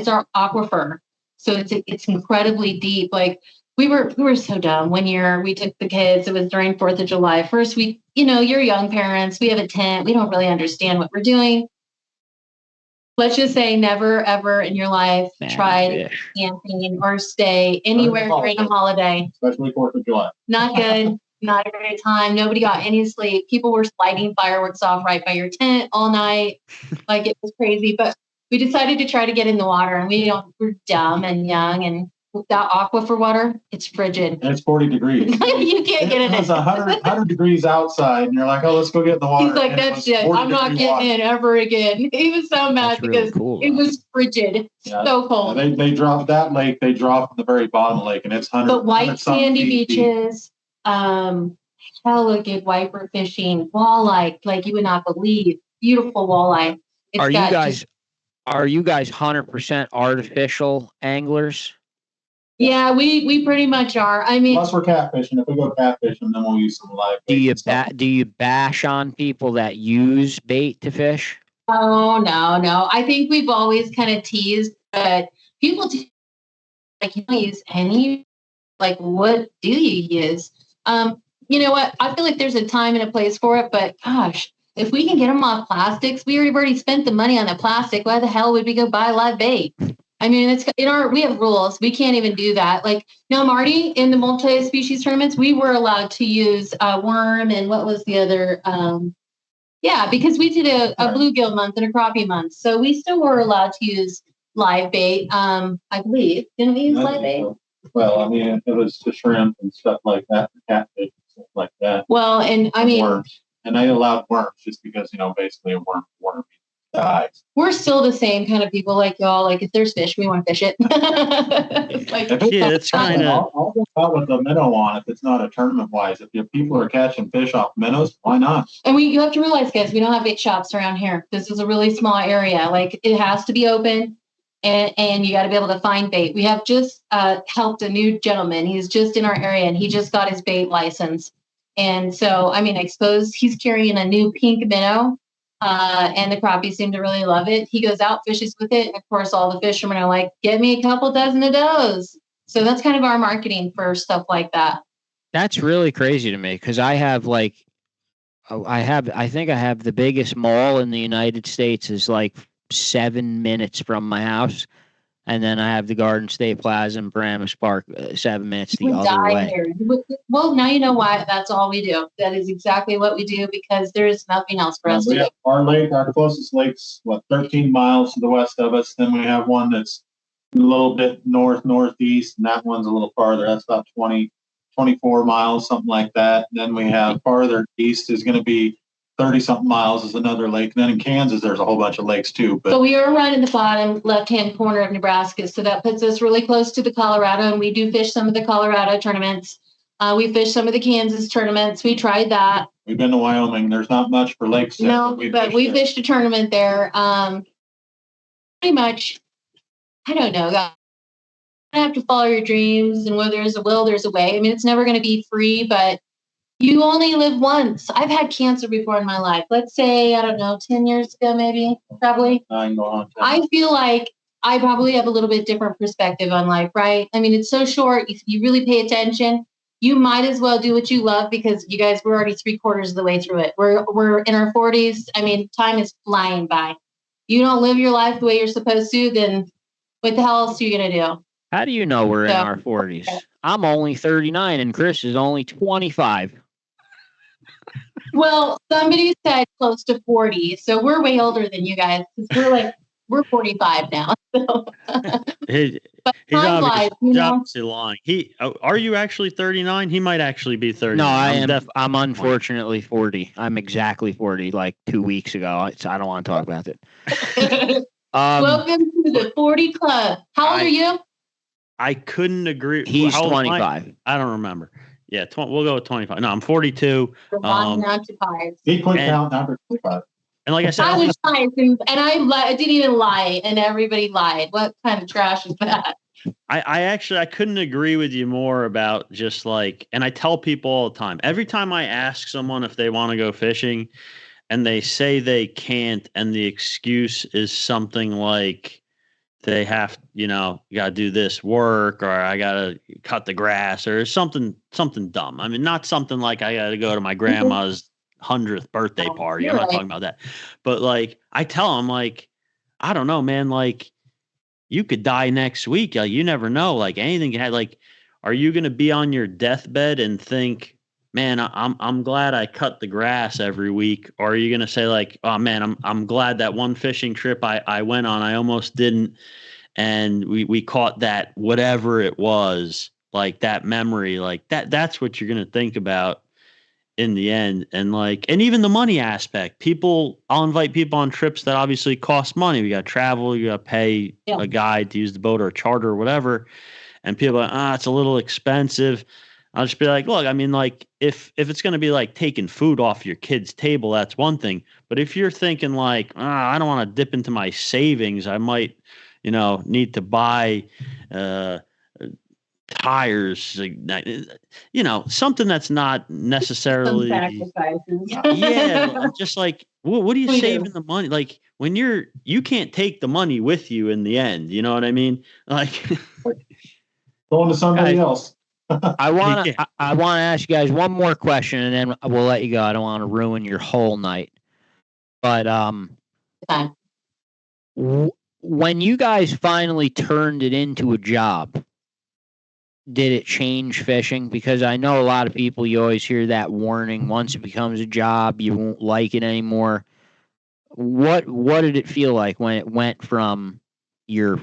our aquifer, so it's incredibly deep. Like we were so dumb. One year we took the kids. It was during 4th of July. First week, you're young parents. We have a tent. We don't really understand what we're doing. Let's just say never, ever in your life tried camping or stay anywhere during a holiday. Especially 4th of July. Not good. Not a great time. Nobody got any sleep. People were lighting fireworks off right by your tent all night. Like it was crazy. But we decided to try to get in the water, and we're dumb and young, and that aquifer water, it's frigid. And it's 40 degrees. You can't get in it. It's 100 degrees outside, and you're like, oh, let's go get in the water. He's like, that's it. I'm not getting in ever again. He was so mad because it was frigid. Yeah. So cold. They dropped that lake. They dropped the very bottom of the lake, and it's 100. But white sandy beaches, hella good wiper fishing, walleye, like you would not believe. Beautiful walleye. Are you guys 100% artificial anglers? Yeah, we pretty much are. I mean, unless we're catfishing. If we go catfishing, then we'll use some live bait. Do you bash on people that use bait to fish? Oh, no. I think we've always kind of teased, but people do, like, you don't use any, like, what do you use? You know what? I feel like there's a time and a place for it, but gosh, if we can get them off plastics, we already spent the money on the plastic. Why the hell would we go buy live bait? I mean, it's we have rules. We can't even do that. Like, now, Marty, in the multi-species tournaments, we were allowed to use worm and what was the other? Because we did a bluegill month and a crappie month. So we still were allowed to use live bait, I believe. Didn't we use live bait? Well, I mean, it was to shrimp and stuff like that, catfish and stuff like that. Well, and I mean, worms. And they allowed worms just because, basically a worm dies. We're still the same kind of people like y'all. Like, if there's fish, we want to fish it. It's kind of. I'll go out with the minnow on if it's not a tournament wise. If people are catching fish off minnows, why not? And you have to realize, guys, we don't have bait shops around here. This is a really small area. Like, it has to be open. And you got to be able to find bait. We have just helped a new gentleman. He's just in our area, and he just got his bait license. And so, I mean, I suppose he's carrying a new pink minnow, and the crappies seem to really love it. He goes out, fishes with it. And of course, all the fishermen are like, get me a couple dozen of those. So that's kind of our marketing for stuff like that. That's really crazy to me because I have I think I have the biggest mall in the United States is like 7 minutes from my house, and then I have the Garden State Plaza in Paramus Park 7 minutes the other way. Here. Well, now you know why that's all we do. That is exactly what we do because there is nothing else for us to do. Our closest lake's 13 miles to the west of us. Then we have one that's a little bit northeast, and that one's a little farther. That's about 24 miles, something like that. And then we have farther east is going to be 30-something miles is another lake. And then in Kansas, there's a whole bunch of lakes too. But so we are right in the bottom left-hand corner of Nebraska. So that puts us really close to the Colorado, and we do fish some of the Colorado tournaments. We fish some of the Kansas tournaments. We tried that. We've been to Wyoming. There's not much for lakes. No, but we fished a tournament there. Pretty much, I don't know. You have to follow your dreams, and where there's a will, there's a way. I mean, it's never going to be free, but you only live once. I've had cancer before in my life. Let's say, I don't know, 10 years ago, maybe, probably. I feel like I probably have a little bit different perspective on life, right? I mean, it's so short. If you really pay attention, you might as well do what you love because you guys were already 3/4 of the way through it. We're in our 40s. I mean, time is flying by. You don't live your life the way you're supposed to, then what the hell else are you going to do? How do you know we're in our 40s? I'm only 39 and Chris is only 25. Well, somebody said close to 40, so we're way older than you guys. We're 45 now. So. He's obviously lying. Are you actually 39? He might actually be 30. No, I'm unfortunately 40. I'm exactly 40. Like 2 weeks ago. I don't want to talk about it. Welcome to the 40 Club. How old are you? I couldn't agree. He's 25. I don't remember. Yeah, we'll go with 25. No, I'm 42. He put down number 25. And like I said, I was nice, and I didn't even lie, and everybody lied. What kind of trash is that? I couldn't agree with you more about just like, and I tell people all the time, every time I ask someone if they want to go fishing and they say they can't, and the excuse is something like, they have, you got to do this work, or I got to cut the grass, or something dumb. I mean, not something like I got to go to my grandma's 100th birthday party. I'm not talking about that. But like, I tell them, like, I don't know, man, like, you could die next week. Like, you never know. Like, anything can happen. Like, are you going to be on your deathbed and think, man, I'm glad I cut the grass every week? Or are you going to say like, oh man, I'm glad that one fishing trip I went on, I almost didn't. And we caught that, whatever it was, like that memory, like that's what you're going to think about in the end. And like, and even the money aspect, I'll invite people on trips that obviously cost money. We got to travel, you got to pay a guide to use the boat or a charter or whatever. And people are like, it's a little expensive. I'll just be like, look, I mean, like, if it's going to be like taking food off your kid's table, that's one thing. But if you're thinking like, I don't want to dip into my savings, I might, need to buy tires, something that's not necessarily. Some sacrifices. Yeah, just like, what are you saving the money? Like when you can't take the money with you in the end. You know what I mean? Like going to somebody else. I want to ask you guys one more question, and then we'll let you go. I don't want to ruin your whole night, but when you guys finally turned it into a job, did it change fishing? Because I know a lot of people, you always hear that warning, once it becomes a job, you won't like it anymore. What did it feel like when it went from your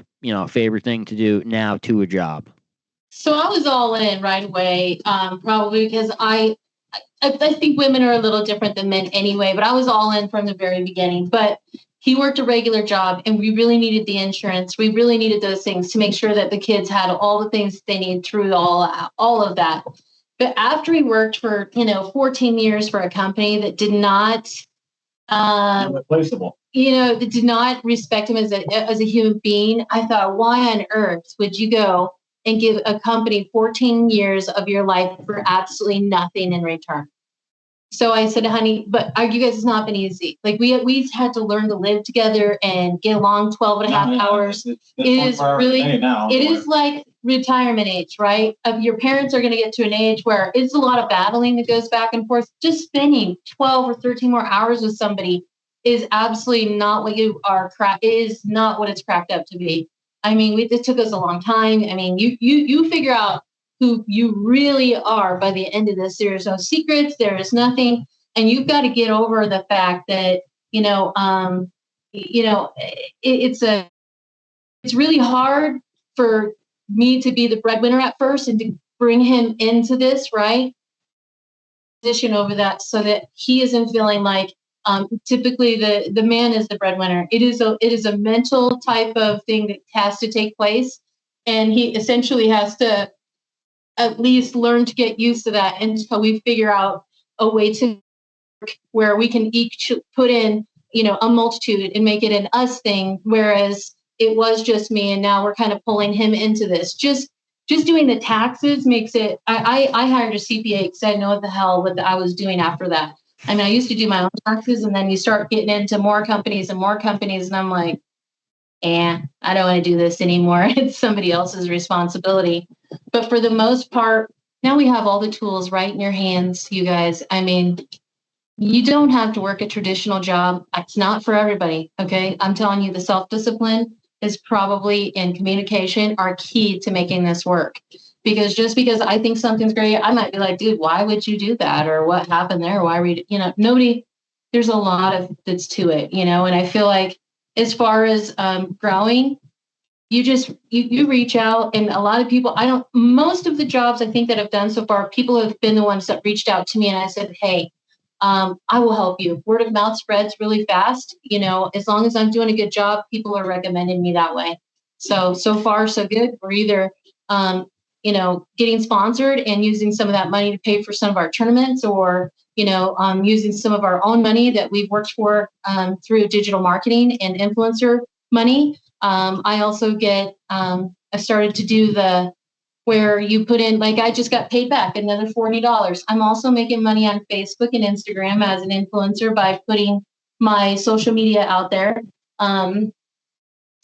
favorite thing to do now to a job? So I was all in right away, probably because I think women are a little different than men anyway, but I was all in from the very beginning. But he worked a regular job, and we really needed the insurance. We really needed those things to make sure that the kids had all the things they need through all of that. But after he worked for 14 years for a company that did not irreplaceable, that did not respect him as a human being, I thought, why on earth would you go and give a company 14 years of your life for absolutely nothing in return? So I said, honey, but you guys, it's not been easy. Like we had to learn to live together and get along 12 and a half hours. It is like retirement age, right? Your parents are going to get to an age where it's a lot of battling that goes back and forth. Just spending 12 or 13 more hours with somebody is absolutely not what is not what it's cracked up to be. I mean, it took us a long time. I mean, you figure out who you really are by the end of this. There's no secrets. There is nothing. And you've got to get over the fact that, it's really hard for me to be the breadwinner at first and to bring him into this, right? Position over that so that he isn't feeling like typically the man is the breadwinner. It is a mental type of thing that has to take place. And he essentially has to at least learn to get used to that until we figure out a way to work where we can each put in, a multitude and make it an us thing. Whereas it was just me. And now we're kind of pulling him into this. Just doing the taxes makes it, I hired a CPA because I didn't know what the hell I was doing after that. I mean, I used to do my own taxes, and then you start getting into more companies. And I'm like, I don't want to do this anymore. It's somebody else's responsibility. But for the most part, now we have all the tools right in your hands, you guys. I mean, you don't have to work a traditional job. It's not for everybody. Okay. I'm telling you, the self-discipline is probably in communication are key to making this work. Because just because I think something's great, I might be like, dude, why would you do that? Or what happened there? Why were you, nobody, there's a lot of that's to it, and I feel like as far as growing, you reach out, and a lot of people, most of the jobs I think that I've done so far, people have been the ones that reached out to me, and I said, hey, I will help you. Word of mouth spreads really fast. As long as I'm doing a good job, people are recommending me that way. So far, so good. We're either, getting sponsored and using some of that money to pay for some of our tournaments, or, using some of our own money that we've worked for through digital marketing and influencer money. I also get, I started to do where you put in, like I just got paid back another $40. I'm also making money on Facebook and Instagram as an influencer by putting my social media out there.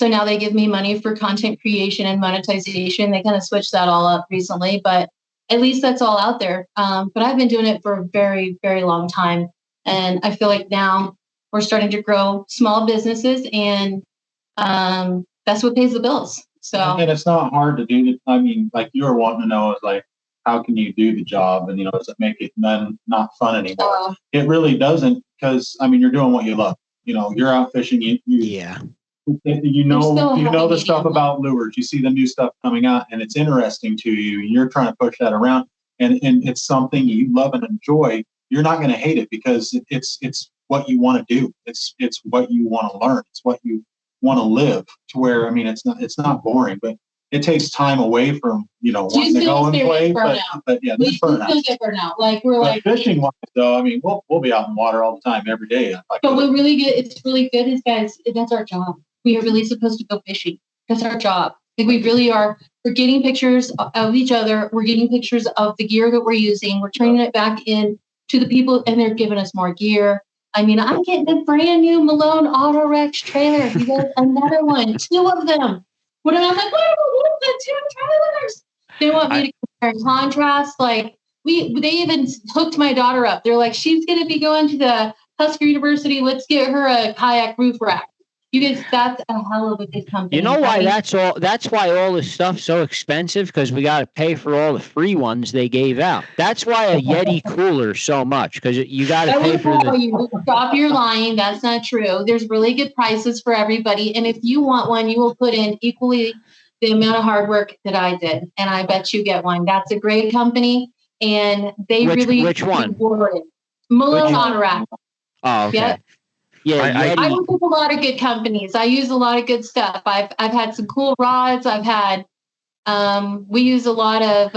So now they give me money for content creation and monetization. They kind of switched that all up recently, but at least that's all out there. But I've been doing it for a very, very long time. And I feel like now we're starting to grow small businesses, and that's what pays the bills. So, and it's not hard to do. I mean, like you were wanting to know is like, how can you do the job? And, does it make it then not fun anymore? It really doesn't, because, I mean, you're doing what you love. You're out fishing. Yeah. You know the stuff about lures. You see the new stuff coming out, and it's interesting to you. And you're trying to push that around, and it's something you love and enjoy. You're not going to hate it because it's what you want to do. It's what you want to learn. It's what you want to live. To where, I mean, it's not boring, but it takes time away from wanting to go and play. But yeah, we still get burnout. Like we're like fishing wise, though. I mean, we'll be out in water all the time, every day. But it's really good is, guys. That's our job. We are really supposed to go fishing. That's our job. Like we really are. We're getting pictures of each other. We're getting pictures of the gear that we're using. We're turning it back in to the people, and they're giving us more gear. I mean, I'm getting a brand new Malone Auto Rex trailer. He does another one, 2 of them. When I'm like, what the 2 trailers? They want me to compare and contrast. Like they even hooked my daughter up. They're like, she's going to be going to the Husker University. Let's get her a kayak roof rack. You guys, that's a hell of a good company. You know why that's why all this stuff's so expensive, because we got to pay for all the free ones they gave out. That's why a Yeti cooler so much, because you got to pay for the. Stop your lying. That's not true. There's really good prices for everybody, and if you want one, you will put in equally the amount of hard work that I did, and I bet you get one. That's a great company, and they which one? Malone Auto Rack. Oh, okay. Yep. Yeah, I work with a lot of good companies. I use a lot of good stuff. I've had some cool rods. I've had we use a lot of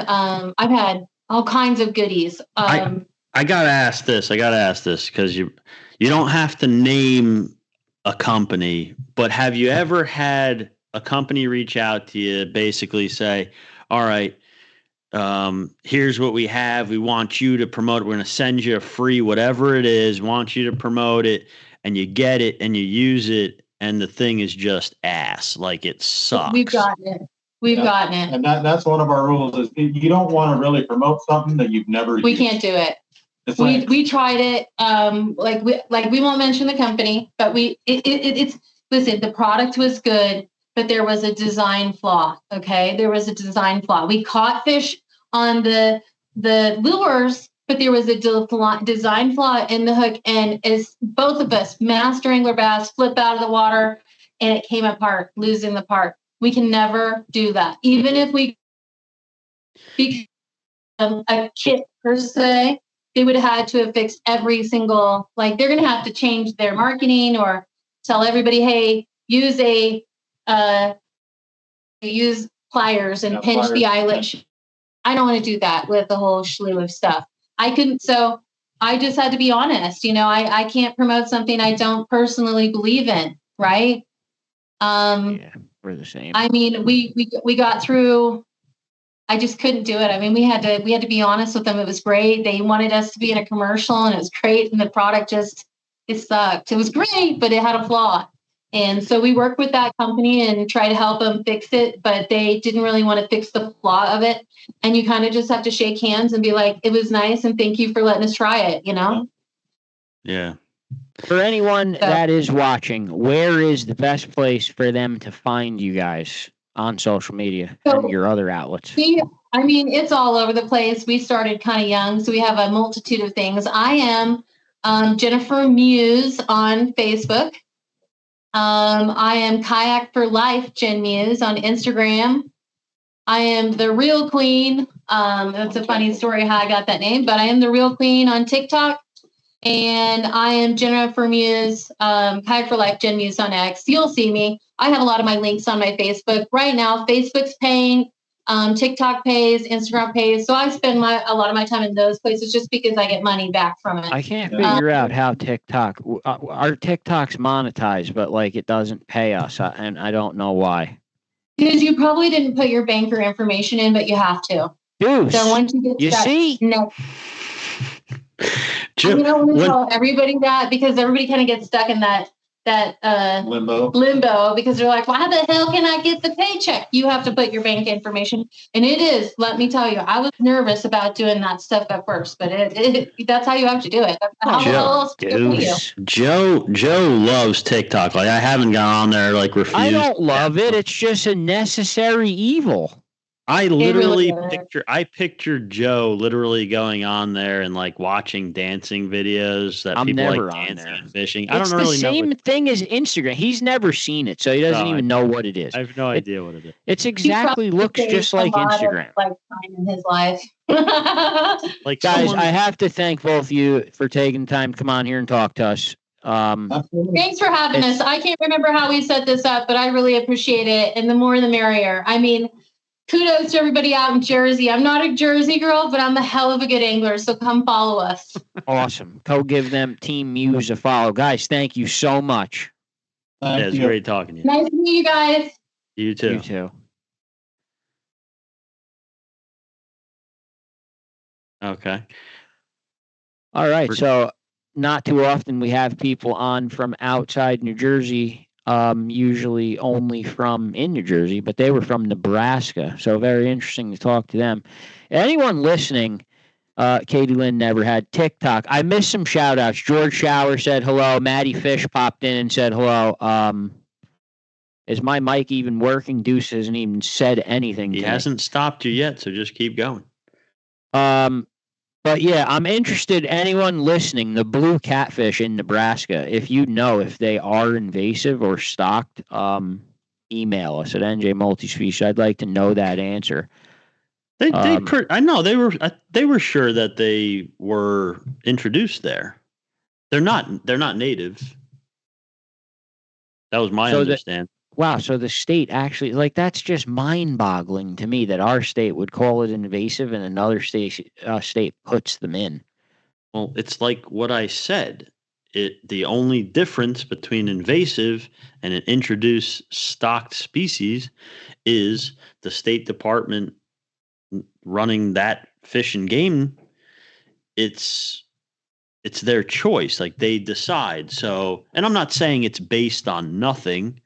I've had all kinds of goodies. I gotta ask this because you don't have to name a company, but have you ever had a company reach out to you, basically say, all right, here's what we have. We want you to promote it. We're going to send you a free whatever it is. Want you to promote it. And you get it and you use it, and the thing is just ass. Like it sucks. We've gotten it. And that's one of our rules is you don't want to really promote something that you've never used. We can't do it. We tried it. We won't mention the company, but it's listen, the product was good, but there was a design flaw. Okay. There was a design flaw. We caught fish on the lures, but there was a design flaw in the hook, and as both of us, master angler bass, flip out of the water, and it came apart, losing the part. We can never do that. Even if we a kit per se, they would have had to have fixed every single, like they're going to have to change their marketing or tell everybody, hey, use pliers and pinch the eyelet. I don't want to do that with the whole slew of stuff. I couldn't, so I just had to be honest. You know, I can't promote something I don't personally believe in, right? Yeah, we're the same. I mean, we got through. I just couldn't do it. I mean, we had to be honest with them. It was great. They wanted us to be in a commercial, and it was great. And the product it sucked. It was great, but it had a flaw. And so we worked with that company and tried to help them fix it, but they didn't really want to fix the flaw of it. And you kind of just have to shake hands and be like, it was nice, and thank you for letting us try it, you know? Yeah. For anyone that is watching, where is the best place for them to find you guys on social media and your other outlets? I mean, it's all over the place. We started kind of young, so we have a multitude of things. I am Jennifer Muse on Facebook. I am Kayak for Life, Jen Muse on Instagram. I am the Real Queen. That's a funny story how I got that name, but I am the Real Queen on TikTok. And I am Jennifer Muse, Kayak for Life, Jen Muse on X. You'll see me. I have a lot of my links on my Facebook. Right now, Facebook's paying, TikTok pays, Instagram pays. So I spend a lot of my time in those places just because I get money back from it. I can't figure out how TikTok, our TikTok's monetized, but like it doesn't pay us. And I don't know why. Because you probably didn't put your banker information in, but you have to. Deuce. So once you get see? No. I don't want to tell everybody that, because everybody kind of gets stuck in that limbo because they're like, why the hell can I get the paycheck? You have to put your bank information. And it is, let me tell you, I was nervous about doing that stuff at first, but that's how you have to do it. Joe loves TikTok. Like, I haven't gone on there, like, refused. I don't love it. It's just a necessary evil. I literally picture Joe literally going on there and like watching dancing videos that people like dancing and fishing. I don't really know. It's the same thing as Instagram. He's never seen it, so he doesn't even know what it is. I have no idea what it is. It's exactly looks just like Instagram. Like time in his life. Like, guys, I have to thank both of you for taking time to come on here and talk to us. Thanks for having us. I can't remember how we set this up, but I really appreciate it, and the more the merrier. I mean, kudos to everybody out in Jersey. I'm not a Jersey girl, but I'm a hell of a good angler, so come follow us. Awesome. Go give them Team Muse a follow. Guys, thank you so much. It's great talking to you. Nice to meet you guys. You too. You too. Okay. All right. So not too often we have people on from outside New Jersey, usually only from in New Jersey, but they were from Nebraska. So very interesting to talk to them. Anyone listening, Katie Lynn never had TikTok. I missed some shout outs. George Shower said hello. Maddie Fish popped in and said hello. Is my mic even working? Deuce hasn't even said anything. He hasn't stopped you yet, so just keep going. But yeah, I'm interested. Anyone listening, the blue catfish in Nebraska, if you know if they are invasive or stocked, email us at NJ Multispecies. I'd like to know that answer. I know they were sure that they were introduced there. They're not native. That was my understanding. Wow, so the state actually, like, that's just mind-boggling to me that our state would call it invasive and another state puts them in. Well, it's like what I said. The only difference between invasive and an introduced stocked species is the State Department running that fish and game. It's their choice. Like, they decide. So, and I'm not saying it's based on nothing.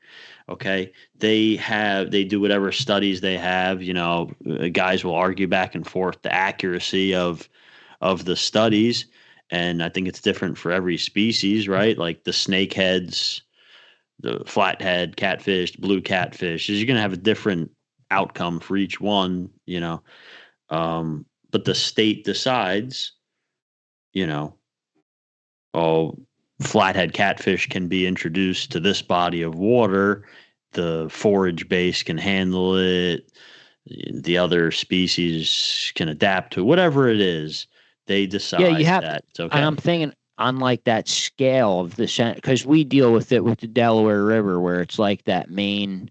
Okay, they do whatever studies they have. You know, guys will argue back and forth the accuracy of the studies, and I think it's different for every species, right? Like the snakeheads, the flathead catfish, blue catfish, you're going to have a different outcome for each one, you know. But the state decides, you know, flathead catfish can be introduced to this body of water. The forage base can handle it. The other species can adapt to whatever it is. They decide. Yeah, you have that. It's okay. And I'm thinking on like that scale of the, because we deal with it with the Delaware River, where it's like that main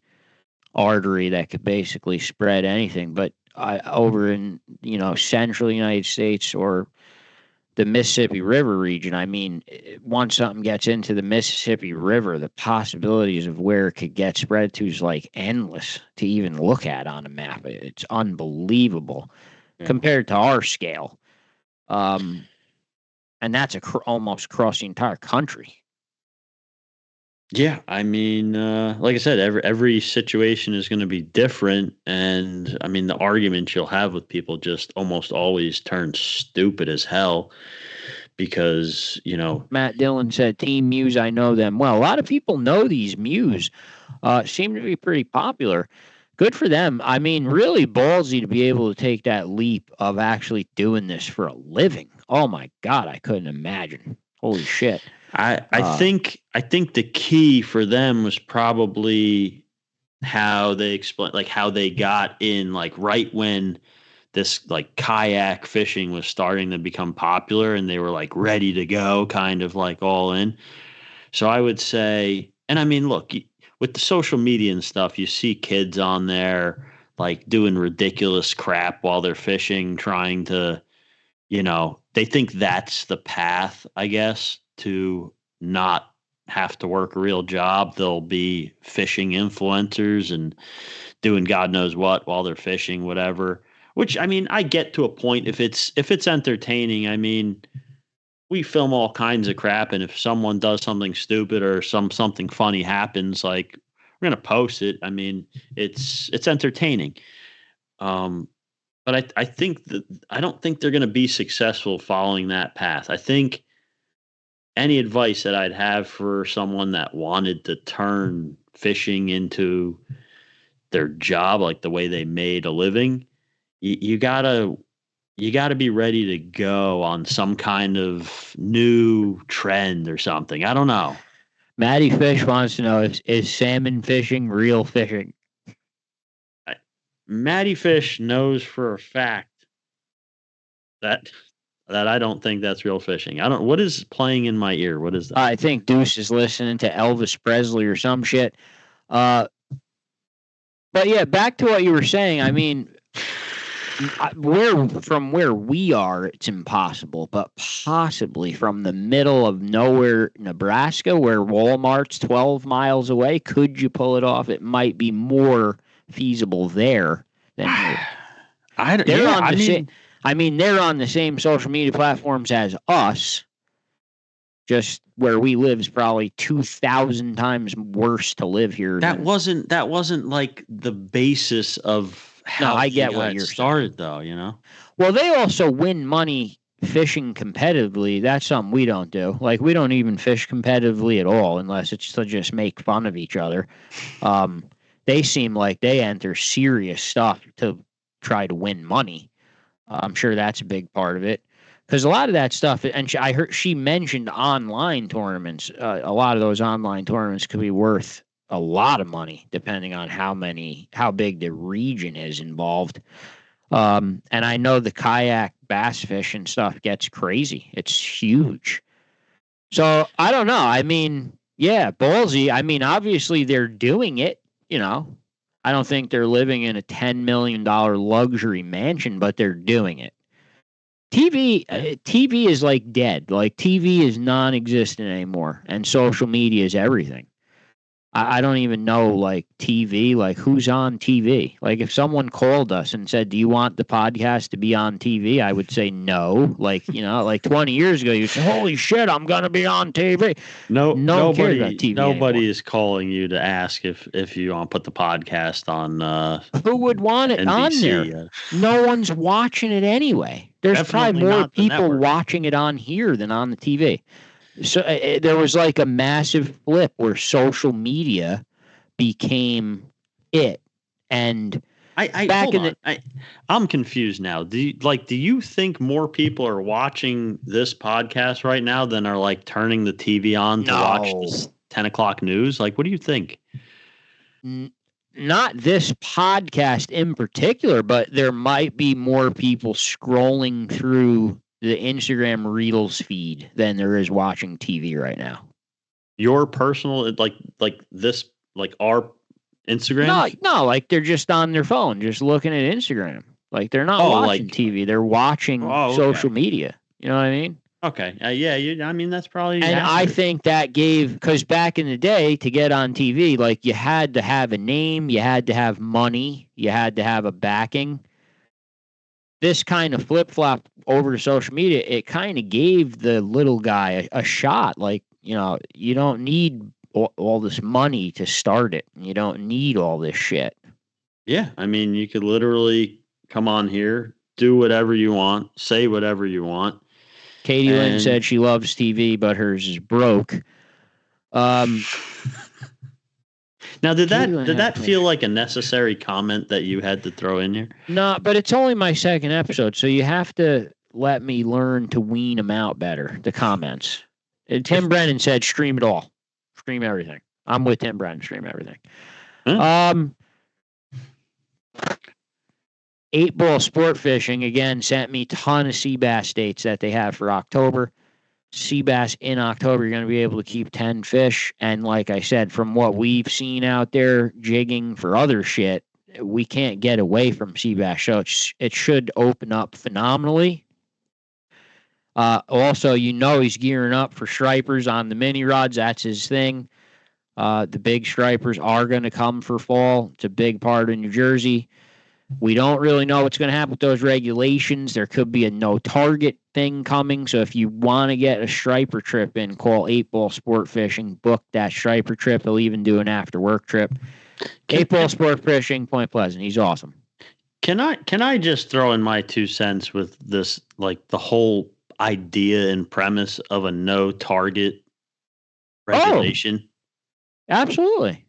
artery that could basically spread anything. But over in, you know, central United States or the Mississippi River region, I mean, once something gets into the Mississippi River, the possibilities of where it could get spread to is like endless to even look at on a map. It's unbelievable compared to our scale. And that's almost across the entire country. Yeah, I mean, like I said, every situation is going to be different, and I mean, the arguments you'll have with people just almost always turn stupid as hell because, you know. Matt Dillon said, Team Muse, I know them well. A lot of people know these Muse. Seem to be pretty popular. Good for them. I mean, really ballsy to be able to take that leap of actually doing this for a living. Oh my God, I couldn't imagine. Holy shit. I think the key for them was probably how they explain, like how they got in, like right when this like kayak fishing was starting to become popular and they were like ready to go, kind of like all in. So I would say, and I mean, look, with the social media and stuff, you see kids on there like doing ridiculous crap while they're fishing, trying to, you know, they think that's the path, I guess, to not have to work a real job. They'll be fishing influencers and doing God knows what while they're fishing, whatever. Which, I mean, I get to a point if it's entertaining. I mean, we film all kinds of crap, and if someone does something stupid or something funny happens, like, we're gonna post it. I mean, it's entertaining. But I think that I don't think they're going to be successful following that path. I think any advice that I'd have for someone that wanted to turn fishing into their job, like the way they made a living, you gotta be ready to go on some kind of new trend or something. I don't know. Matty Fish wants to know, is salmon fishing real fishing? Matty Fish knows for a fact that I don't think that's real fishing. What is playing in my ear? What is that? I think Deuce is listening to Elvis Presley or some shit. But yeah, back to what you were saying. I mean, from where we are, it's impossible, but possibly from the middle of nowhere, Nebraska, where Walmart's 12 miles away, could you pull it off? It might be more feasible there than here. I mean, they're on the same social media platforms as us. Just where we live is probably 2,000 times worse to live here. That wasn't like the basis of how I get what you're started, though. You know. Well, they also win money fishing competitively. That's something we don't do. Like, we don't even fish competitively at all unless it's to just make fun of each other. They seem like they enter serious stuff to try to win money. I'm sure that's a big part of it. Because a lot of that stuff, and I heard she mentioned online tournaments. A lot of those online tournaments could be worth a lot of money, depending on how big the region is involved. And I know the kayak bass fishing stuff gets crazy. It's huge. So I don't know. I mean, yeah, ballsy. I mean, obviously they're doing it. You know, I don't think they're living in a $10 million luxury mansion, but they're doing it. TV is like dead. Like, TV is non-existent anymore, and social media is everything. I don't even know, like, TV, like, who's on TV? Like, if someone called us and said, do you want the podcast to be on TV? I would say no. Like, you know, like 20 years ago, you'd say, holy shit, I'm going to be on TV. Nobody is calling you to ask if you want to put the podcast on who would want it NBC, on there? No one's watching it anyway. There's definitely probably more people watching it on here than on the TV. So there was like a massive flip where social media became it, and I'm confused now. Do you think more people are watching this podcast right now than are like turning the TV on to watch this 10 o'clock news? Like, what do you think? Not this podcast in particular, but there might be more people scrolling through the Instagram Reels feed than there is watching TV right now. Your personal, like this, like our Instagram? No, like they're just on their phone, just looking at Instagram. Like, they're not watching TV. They're watching social media. You know what I mean? Okay. I mean, that's probably. And accurate. I think that because back in the day, to get on TV, like, you had to have a name, you had to have money, you had to have a backing. This kind of flip-flop over to social media, it kind of gave the little guy a shot. Like, you know, you don't need all this money to start it. You don't need all this shit. Yeah. I mean, you could literally come on here, do whatever you want, say whatever you want. Katie Lynn said she loves TV, but hers is broke. Now, did that feel like a necessary comment that you had to throw in here? No, but it's only my second episode, so you have to let me learn to wean them out better, the comments. Tim Brennan said, stream it all. Stream everything. I'm with Tim Brennan. Stream everything. Huh? 8 Ball Sportfishing, again, sent me a ton of sea bass dates that they have for October. Sea bass in October, you're going to be able to keep 10 fish. And like I said, from what we've seen out there jigging for other shit, we can't get away from sea bass. So it should open up phenomenally. Also, you know, he's gearing up for stripers on the mini rods. That's his thing. The big stripers are going to come for fall. It's a big part of New Jersey. We don't really know what's going to happen with those regulations. There could be a no target thing coming. So if you want to get a striper trip in, call 8 Ball Sportfishing, book that striper trip. They'll even do an after work trip. 8 Ball Sportfishing, Point Pleasant. He's awesome. Can I just throw in my 2 cents with this, like the whole idea and premise of a no target regulation? Absolutely.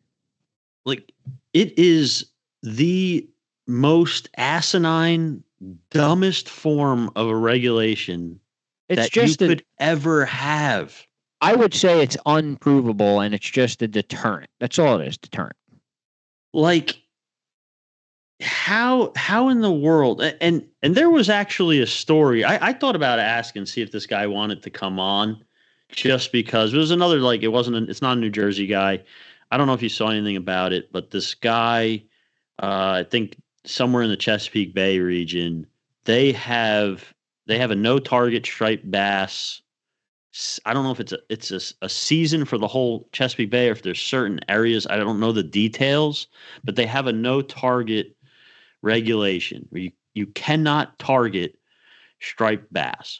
Like, it is the most asinine, dumbest form of a regulation that you could ever have. I would say it's unprovable, and it's just a deterrent. That's all it is, deterrent. Like, how in the world? And there was actually a story. I thought about asking, see if this guy wanted to come on, just because it was another, like, it's not a New Jersey guy. I don't know if you saw anything about it, but this guy, I think somewhere in the Chesapeake Bay region, they have a no target striped bass. I don't know if it's a season for the whole Chesapeake Bay or if there's certain areas. I don't know the details, but they have a no target regulation where you cannot target striped bass.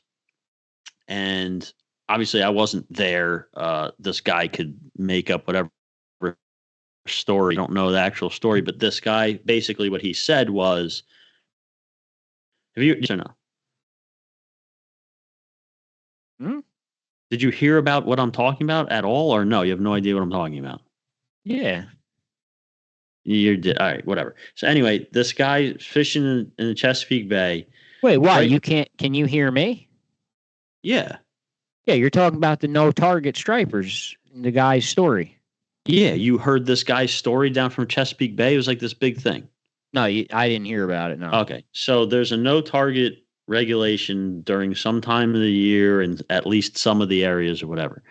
And obviously I wasn't there. This guy could make up whatever story. I don't know the actual story, but this guy, basically what he said was, have you, yes or no? Did you hear about what I'm talking about at all, or no? You have no idea what I'm talking about? Yeah. All right, whatever. So anyway, this guy fishing in the Chesapeake Bay. Wait, why? Right? You can't, can you hear me? Yeah. Yeah, you're talking about the no target stripers, the guy's story. Yeah, you heard this guy's story down from Chesapeake Bay. It was like this big thing. No, I didn't hear about it, no. Okay, so there's a no target regulation during some time of the year in at least some of the areas or whatever.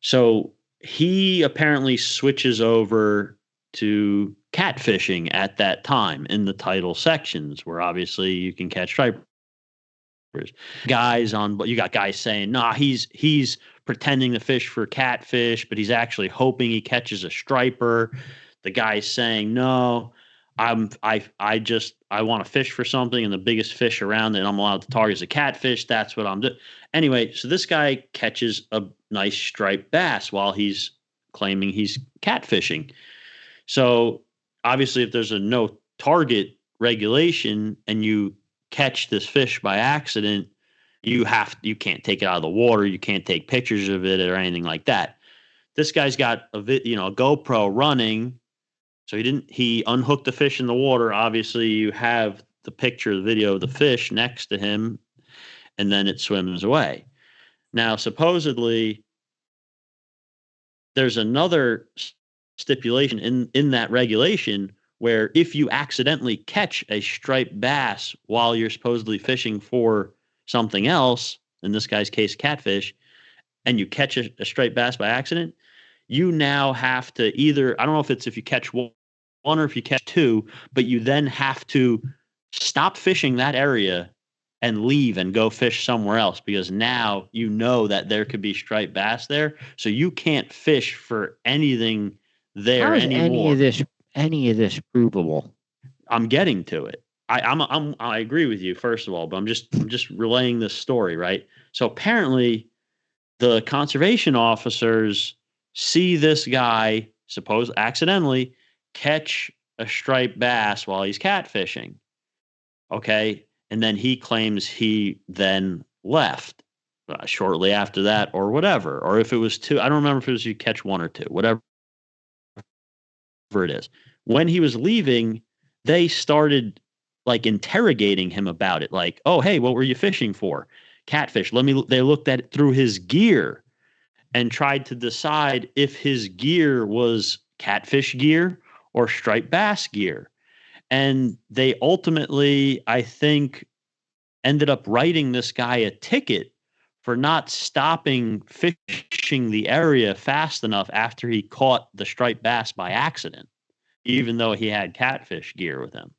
So he apparently switches over to catfishing at that time in the tidal sections where obviously you can catch stripers. Guys on, but you got guys saying, nah, he's pretending to fish for catfish, but he's actually hoping he catches a striper. The guy's saying, no, I want to fish for something, and the biggest fish around that I'm allowed to target is a catfish. That's what I'm doing. Anyway, so this guy catches a nice striped bass while he's claiming he's catfishing. So obviously if there's a no target regulation and you catch this fish by accident, you can't take it out of the water. You can't take pictures of it or anything like that. This guy's got a GoPro running. So he unhooked the fish in the water. Obviously you have the picture, the video of the fish next to him, and then it swims away. Now, supposedly there's another stipulation in that regulation where if you accidentally catch a striped bass while you're supposedly fishing for something else, in this guy's case, catfish, and you catch a striped bass by accident, you now have to either, I don't know if it's if you catch one or if you catch two, but you then have to stop fishing that area and leave and go fish somewhere else because now you know that there could be striped bass there. So you can't fish for anything there How is anymore. Any of this provable? I'm getting to it. I agree with you, first of all, but I'm just relaying this story, right? So apparently the conservation officers see this guy accidentally catch a striped bass while he's catfishing. Okay. And then he claims he then left shortly after that or whatever. Or if it was two, I don't remember if it was you catch one or two, whatever it is. When he was leaving, they started like interrogating him about it. Like, oh, hey, what were you fishing for? Catfish. They looked at it through his gear and tried to decide if his gear was catfish gear or striped bass gear. And they ultimately, I think, ended up writing this guy a ticket for not stopping fishing the area fast enough after he caught the striped bass by accident, even though he had catfish gear with him.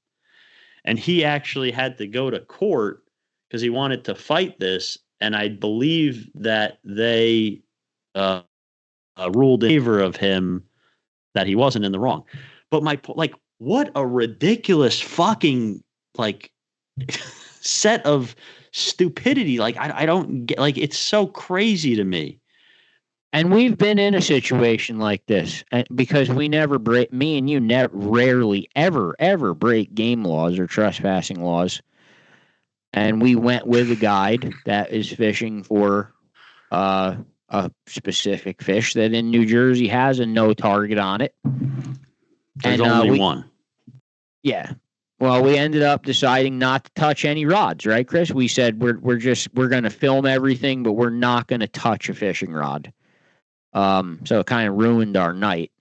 And he actually had to go to court because he wanted to fight this. And I believe that they ruled in favor of him, that he wasn't in the wrong. But what a ridiculous fucking set of stupidity. Like, I don't get, like, it's so crazy to me. And we've been in a situation like this because we never break, me and you rarely ever break game laws or trespassing laws. And we went with a guide that is fishing for a specific fish that in New Jersey has a no target on it. There's only one. Yeah. Well, we ended up deciding not to touch any rods, right, Chris? We said we're going to film everything, but we're not going to touch a fishing rod. So it kind of ruined our night.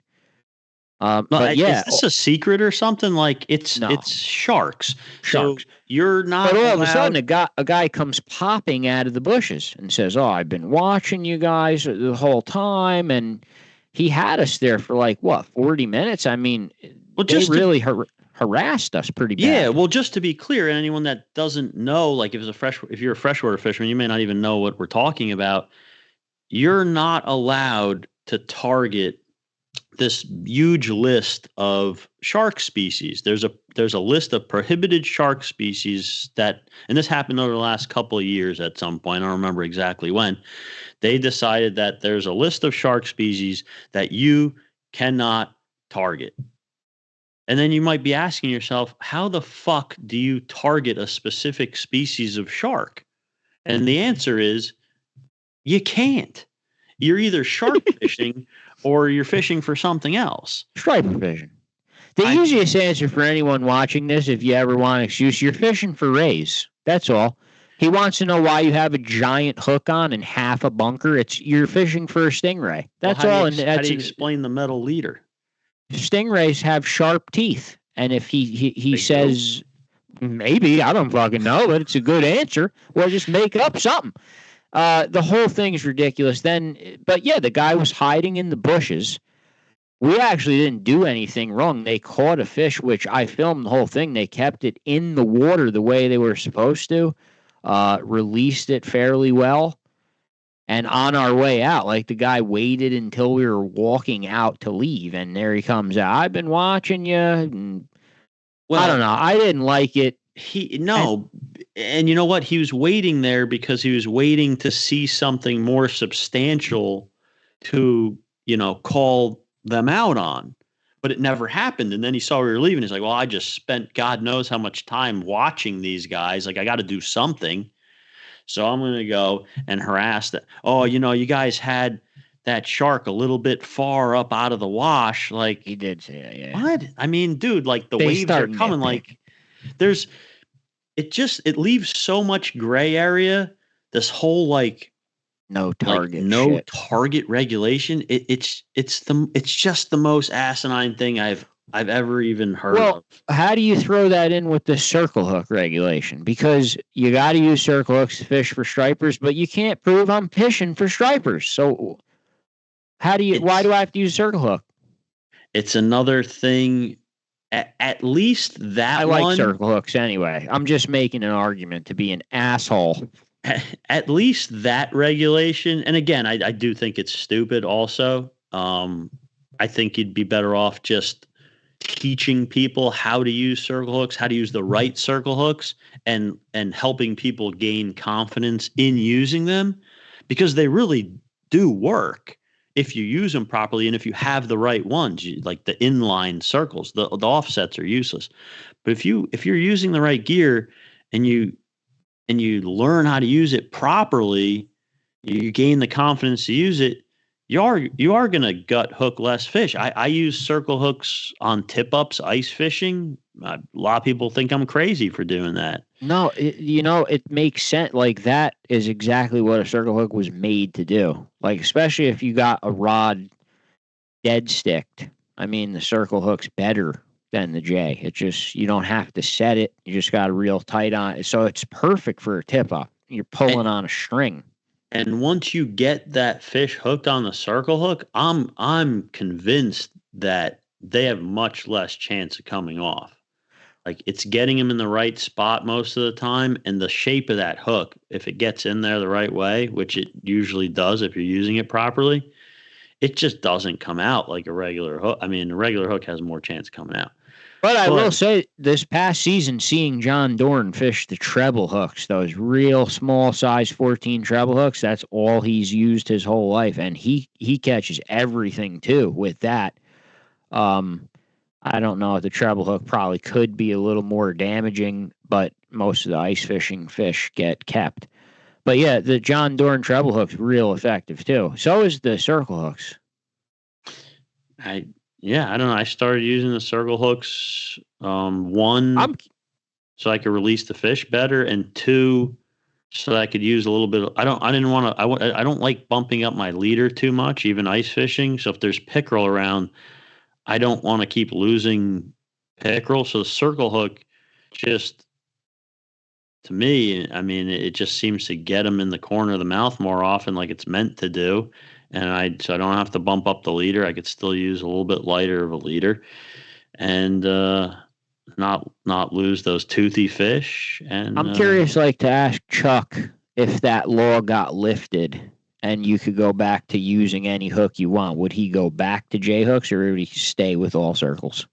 But yeah, is this a secret or something? Like it's sharks. So you're not. But all of a sudden, a guy comes popping out of the bushes and says, "Oh, I've been watching you guys the whole time," and he had us there for 40 minutes. I mean, they really harassed us pretty bad. Yeah. Well, just to be clear, and anyone that doesn't know, if you're a freshwater fisherman, you may not even know what we're talking about. You're not allowed to target this huge list of shark species. There's there's a list of prohibited shark species that, and this happened over the last couple of years at some point. I don't remember exactly when. They decided that there's a list of shark species that you cannot target. And then you might be asking yourself, how the fuck do you target a specific species of shark? And the answer is, you can't. You're either shark fishing or you're fishing for something else. Striper fishing. The easiest answer for anyone watching this, if you ever want an excuse, you're fishing for rays. That's all. He wants to know why you have a giant hook on and half a bunker. You're fishing for a stingray. That's all. And how do you explain the metal leader? Stingrays have sharp teeth, and if he says maybe, I don't fucking know, but it's a good answer. Well, just make up something. The whole thing's ridiculous. But yeah, the guy was hiding in the bushes. We actually didn't do anything wrong. They caught a fish, which I filmed the whole thing. They kept it in the water the way they were supposed to, released it fairly well. And on our way out, like the guy waited until we were walking out to leave. And there he comes out. I've been watching you. And, I don't know. I didn't like it. And you know what? He was waiting there because he was waiting to see something more substantial to, call them out on, but it never happened. And then he saw we were leaving. He's like, well, I just spent God knows how much time watching these guys. Like, I got to do something. So I'm going to go and harass that. Oh, you guys had that shark a little bit far up out of the wash. Like, he did say that, yeah. What? I mean, dude, like the waves are coming. Like, it leaves so much gray area. This whole no target, target regulation. It's just the most asinine thing I've ever even heard of. How do you throw that in with the circle hook regulation? Because you got to use circle hooks to fish for stripers, but you can't prove I'm fishing for stripers. So why do I have to use circle hook? It's another thing. At least that I like circle hooks anyway. I'm just making an argument to be an asshole. At least that regulation, and again, I do think it's stupid also. I think you'd be better off just teaching people how to use circle hooks, how to use the right circle hooks, and helping people gain confidence in using them, because they really do work if you use them properly and if you have the right ones. Like the inline circles, the offsets are useless. But if you're using the right gear and you learn how to use it properly, you gain the confidence to use it, you are going to gut hook less fish. I use circle hooks on tip-ups, ice fishing. A lot of people think I'm crazy for doing that. No, it makes sense. Like, that is exactly what a circle hook was made to do. Like, especially if you got a rod dead sticked. I mean, the circle hook's better than the J. It just, you don't have to set it. You just got to reel tight on it. So it's perfect for a tip-up. You're pulling on a string. And once you get that fish hooked on the circle hook, I'm convinced that they have much less chance of coming off. Like, it's getting them in the right spot most of the time, and the shape of that hook, if it gets in there the right way, which it usually does if you're using it properly, it just doesn't come out like a regular hook. I mean, a regular hook has more chance of coming out. But I will say, this past season, seeing John Daut fish the treble hooks, those real small size 14 treble hooks, that's all he's used his whole life. And he catches everything, too, with that. I don't know if the treble hook probably could be a little more damaging, but most of the ice fishing fish get kept. But yeah, the John Daut treble hook's real effective, too. So is the circle hooks. I don't know. I started using the circle hooks, one, so I could release the fish better, and two, so that I could use a little bit of, I don't like bumping up my leader too much, even ice fishing. So if there's pickerel around, I don't want to keep losing pickerel. So the circle hook just, to me, I mean, it just seems to get them in the corner of the mouth more often, like it's meant to do. And so I don't have to bump up the leader. I could still use a little bit lighter of a leader, and not lose those toothy fish. And I'm curious, to ask Chuck if that law got lifted and you could go back to using any hook you want. Would he go back to J hooks, or would he stay with all circles?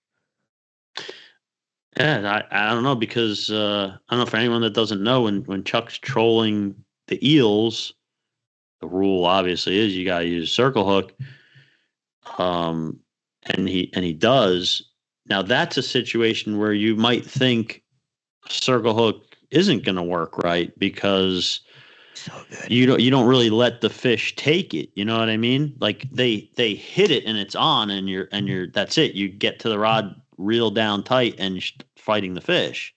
Yeah, I don't know because I don't know for anyone that doesn't know when Chuck's trolling the eels, the rule obviously is you got to use a circle hook. And he does. Now that's a situation where you might think circle hook isn't going to work right because you don't really let the fish take it. You know what I mean? Like they hit it and it's on and you're that's it. You get to the rod, reel down tight, and you're fighting the fish.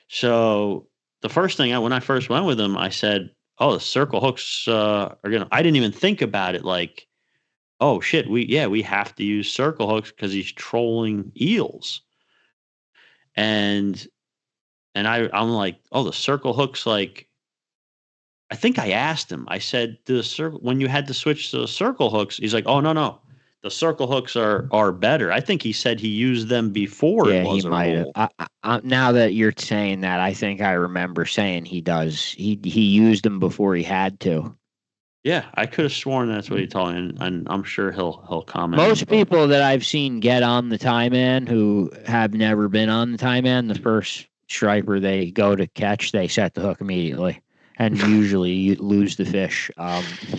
So the first thing when I first went with him, I said, "Oh, the circle hooks are gonna." I didn't even think about it like, "Oh shit, we have to use circle hooks because he's trolling eels." And I'm like, "Oh, the circle hooks like." I think I asked him. I said, when you had to switch to the circle hooks?" He's like, "Oh no, the circle hooks are better." I think he said he used them before. Yeah, it was he might have. Now that you're saying that, I think I remember saying he does. He used them before he had to. Yeah, I could have sworn that's what he told me, and I'm sure he'll comment. Most people that I've seen get on the tie man who have never been on the tie man, the first striper they go to catch, they set the hook immediately. And usually you lose the fish.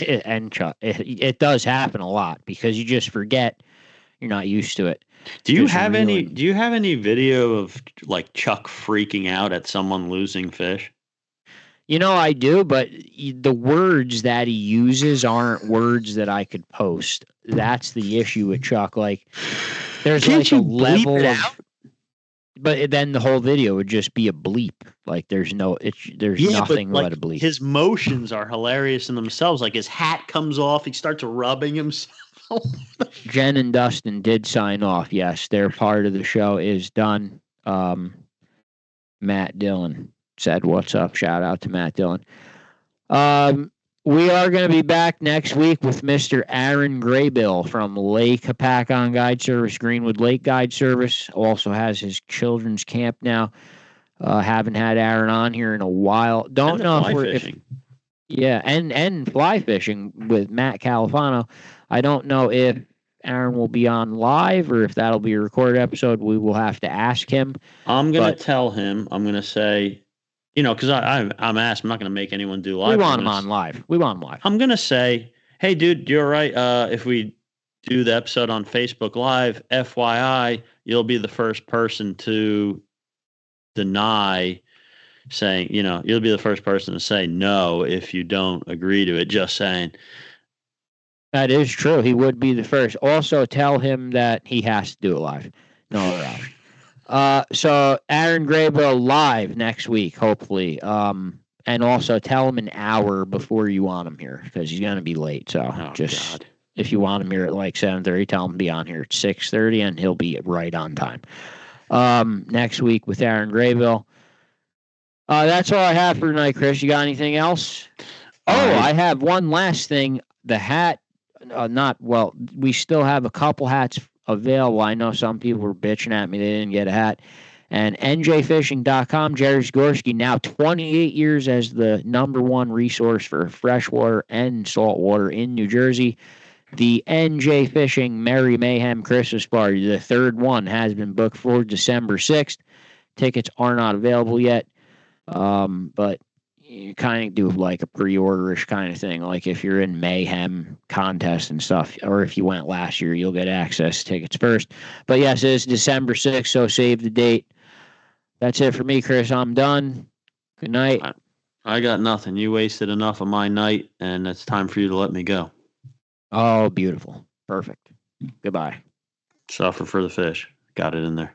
It does happen a lot because you just forget. You're not used to it. Do you have any video of like Chuck freaking out at someone losing fish? You know, I do, but the words that he uses aren't words that I could post. That's the issue with Chuck. Like, there's like a level of. But then the whole video would just be a bleep. Like there's nothing but a bleep. His motions are hilarious in themselves. Like his hat comes off, he starts rubbing himself. Jen and Dustin did sign off. Yes, their part of the show is done. Matt Dillon said, "What's up?" Shout out to Matt Dillon. We are going to be back next week with Mr. Aaron Graybill from Lake Hopatcong Guide Service, Greenwood Lake Guide Service. Also has his children's camp now. Haven't had Aaron on here in a while. Don't know if we're and fly fishing with Matt Califano. I don't know if Aaron will be on live or if that'll be a recorded episode. We will have to ask him. I'm going to tell him. I'm going to say. Because I'm asked, I'm not going to make anyone do live. We want him on live. I'm going to say, hey, dude, you're right. If we do the episode on Facebook Live, FYI, you'll be the first person to deny saying, you'll be the first person to say no if you don't agree to it. Just saying. That is true. He would be the first. Also, tell him that he has to do it live. No other option. So Aaron Graybill live next week, hopefully. And also tell him an hour before you want him here because he's going to be late. So if you want him here at like 7:30, tell him to be on here at 6:30 and he'll be right on time. Next week with Aaron Graybill. That's all I have for tonight, Chris. You got anything else? I have one last thing. The hat, we still have a couple hats available. I know some people were bitching at me they didn't get a hat. And NJFishing.com, Jerry Zgorski, now 28 years as the #1 resource for freshwater and saltwater in New Jersey. The NJ Fishing Merry Mayhem Christmas Party, the third one, has been booked for December 6th. Tickets are not available yet, but you kind of do like a pre-orderish kind of thing. Like if you're in Mayhem contest and stuff, or if you went last year, you'll get access to tickets first. But yes, it is December 6th, so save the date. That's it for me, Chris. I'm done. Good night. I got nothing. You wasted enough of my night, and it's time for you to let me go. Oh, beautiful. Perfect. Goodbye. Suffer for the fish. Got it in there.